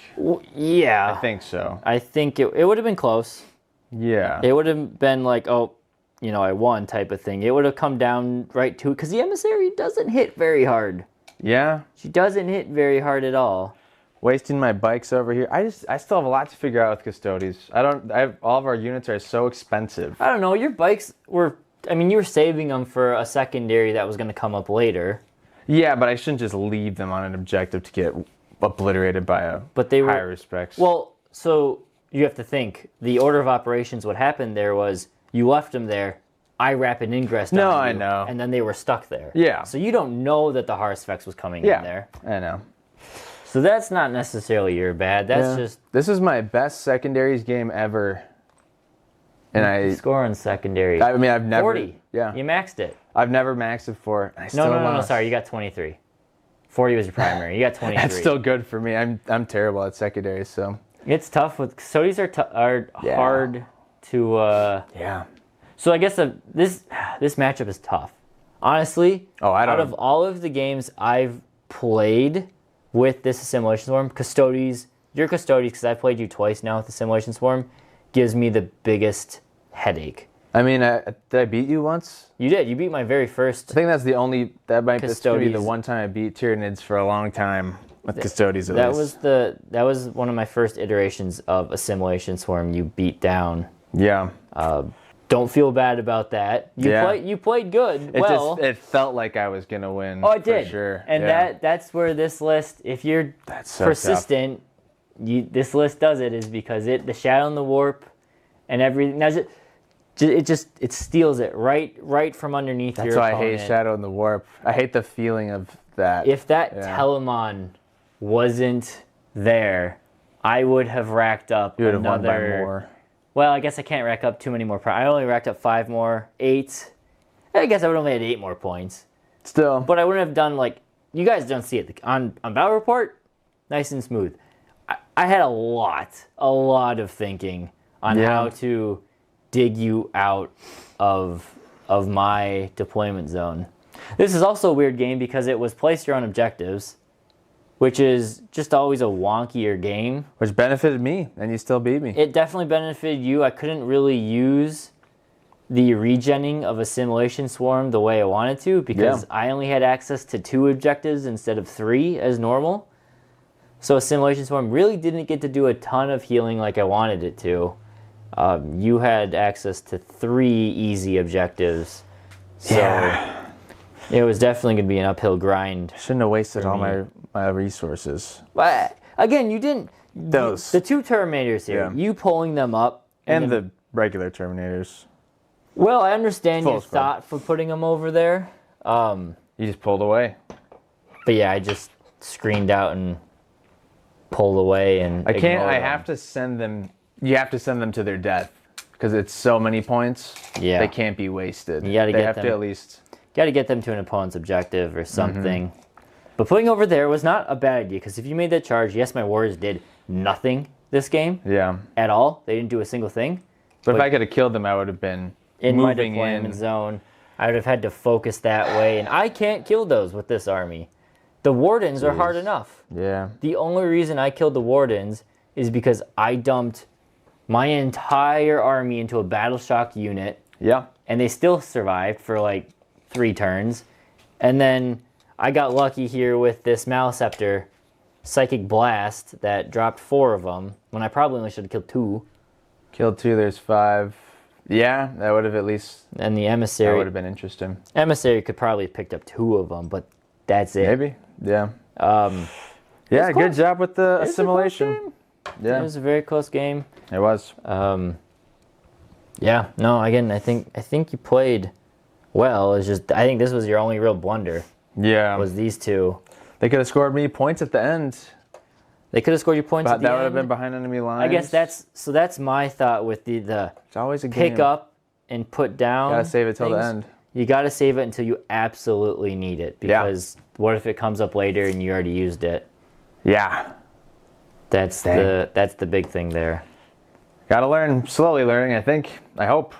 yeah. I think so. I think it would have been close. Yeah. It would have been like, oh, I won type of thing. It would have come down right to, because the emissary doesn't hit very hard. Yeah. She doesn't hit very hard at all. Wasting my bikes over here. I still have a lot to figure out with Custodes. All of our units are so expensive. I don't know. Your bikes were, you were saving them for a secondary that was going to come up later. Yeah, but I shouldn't just leave them on an objective to get obliterated by a higher respects. Well, so you have to think, the order of operations, what happened there was you left them there, I rapid ingress down I know. and then they were stuck there. Yeah. So you don't know that the Harspex was coming in there. I know. So that's not necessarily your bad. That's just This is my best secondaries game ever. And score on secondary. I've never 40. Yeah. You maxed it. I've never maxed it before. I still No, lost. sorry, you got 23. 40 was your primary. You got 23. That's still good for me. I'm terrible at secondaries, so It's tough with Custodes are hard to yeah. So I guess this matchup is tough. Honestly, out of all of the games I've played with this Assimilation Swarm, Custodes, your Custodes, because I've played you twice now with Assimilation Swarm, gives me the biggest headache. I mean, did I beat you once? You did. You beat my very first. I think that's the only, that might be Custodes. the one time I beat Tyranids for a long time with Custodes at least. That was one of my first iterations of Assimilation Swarm. You beat down. Yeah. Don't feel bad about that. You played good. It felt like I was gonna win. Oh, it did. For sure. And that's where this list, if you're persistent, this list does it, is because the Shadow and the Warp and everything. Now, it steals it right from underneath your opponent. That's why I hate Shadow and the Warp. I hate the feeling of that. If that Telemon wasn't there, I would have racked up you would have won by more. Well, I guess I can't rack up too many more. I only racked up 5 more, 8. I guess I would have only had 8 more points. Still. But I wouldn't have done, like, you guys don't see it. On Battle Report, nice and smooth. I had a lot of thinking on how to dig you out of my deployment zone. This is also a weird game because it was place your own objectives, which is just always a wonkier game. Which benefited me, and you still beat me. It definitely benefited you. I couldn't really use the regenning of Assimilation Swarm the way I wanted to because I only had access to 2 objectives instead of 3 as normal. So Assimilation Swarm really didn't get to do a ton of healing like I wanted it to. You had access to 3 easy objectives. So it was definitely going to be an uphill grind. Shouldn't have wasted all my resources. But again, you didn't. The 2 Terminators here, you pulling them up. And the regular Terminators. Well, I understand your thought for putting them over there. You just pulled away. But yeah, I just screened out and pulled away and I can't. I have to send them. You have to send them to their death because it's so many points. Yeah, they can't be wasted. You gotta they have to at least. Got to get them to an opponent's objective or something. But putting over there was not a bad idea because if you made that charge, yes, my warriors did nothing this game. Yeah. At all. They didn't do a single thing. But if I could have killed them, I would have been in my deployment zone. I would have had to focus that way, and I can't kill those with this army. The Wardens are hard enough. Yeah. The only reason I killed the Wardens is because I dumped my entire army into a battle shock unit. Yeah. And they still survived for like 3 turns. And then I got lucky here with this Maelstrom Psychic Blast that dropped 4 of them when I probably only should have killed 2. Killed 2, there's 5. Yeah, that would have at least... And the Emissary... That would have been interesting. Emissary could probably have picked up 2 of them, but that's it. Maybe, yeah. Yeah, good job with the assimilation. Yeah. It was a very close game. It was. Yeah, no, again, I think you played well. It's just, I think this was your only real blunder. Yeah. Was these 2. They could have scored me points at the end. They could have scored you points at the end. That would have been behind enemy lines. I guess that's my thought with the it's always a pick game. Up and put down. Gotta save it till the end. You gotta save it until you absolutely need it. Because what if it comes up later and you already used it? Yeah. That's the big thing there. Gotta learn, slowly learning, I think. I hope.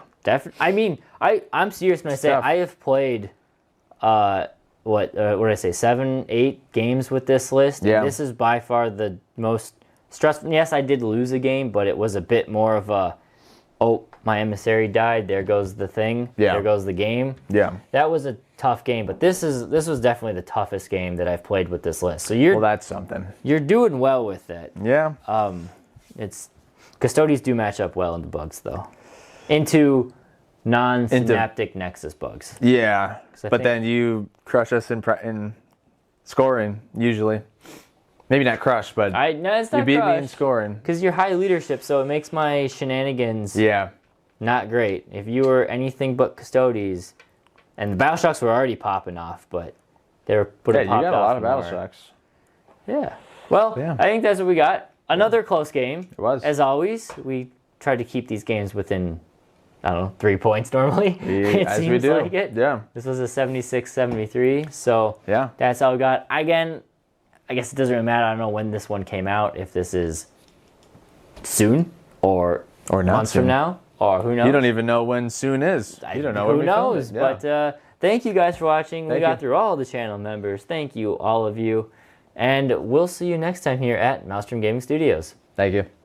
I mean, I'm serious when I say I have played what did I say, 7, 8 games with this list. Yeah. This is by far the most stressful. Yes, I did lose a game, but it was a bit more of a, oh, my emissary died. There goes the thing. Yeah. There goes the game. Yeah. That was a tough game, but this was definitely the toughest game that I've played with this list. So well, that's something. You're doing well with it. Yeah. It's Custodes do match up well into bugs though, into non-synaptic nexus bugs. Yeah. But then you crush us in scoring usually. Maybe not crush, but it's not you beat me in scoring. Because you're high leadership, so it makes my shenanigans not great. If you were anything but Custodes, and the battle shocks were already popping off, but they were putting popped off. You got a lot of battle shocks. Yeah. Well, I think that's what we got. Another close game. It was. As always, we tried to keep these games within, I don't know, 3 points normally. It seems we do. Like it. Yeah. This was a 76-73, so that's all we got. Again, I guess it doesn't really matter. I don't know when this one came out, if this is soon or not months from now, Or who knows? You don't even know when soon is. You don't know when Who we filmed knows? it. Yeah. But thank you guys for watching. We Thank got you. through all the channel members. Thank you, all of you. And we'll see you next time here at Maelstrom Gaming Studios. Thank you.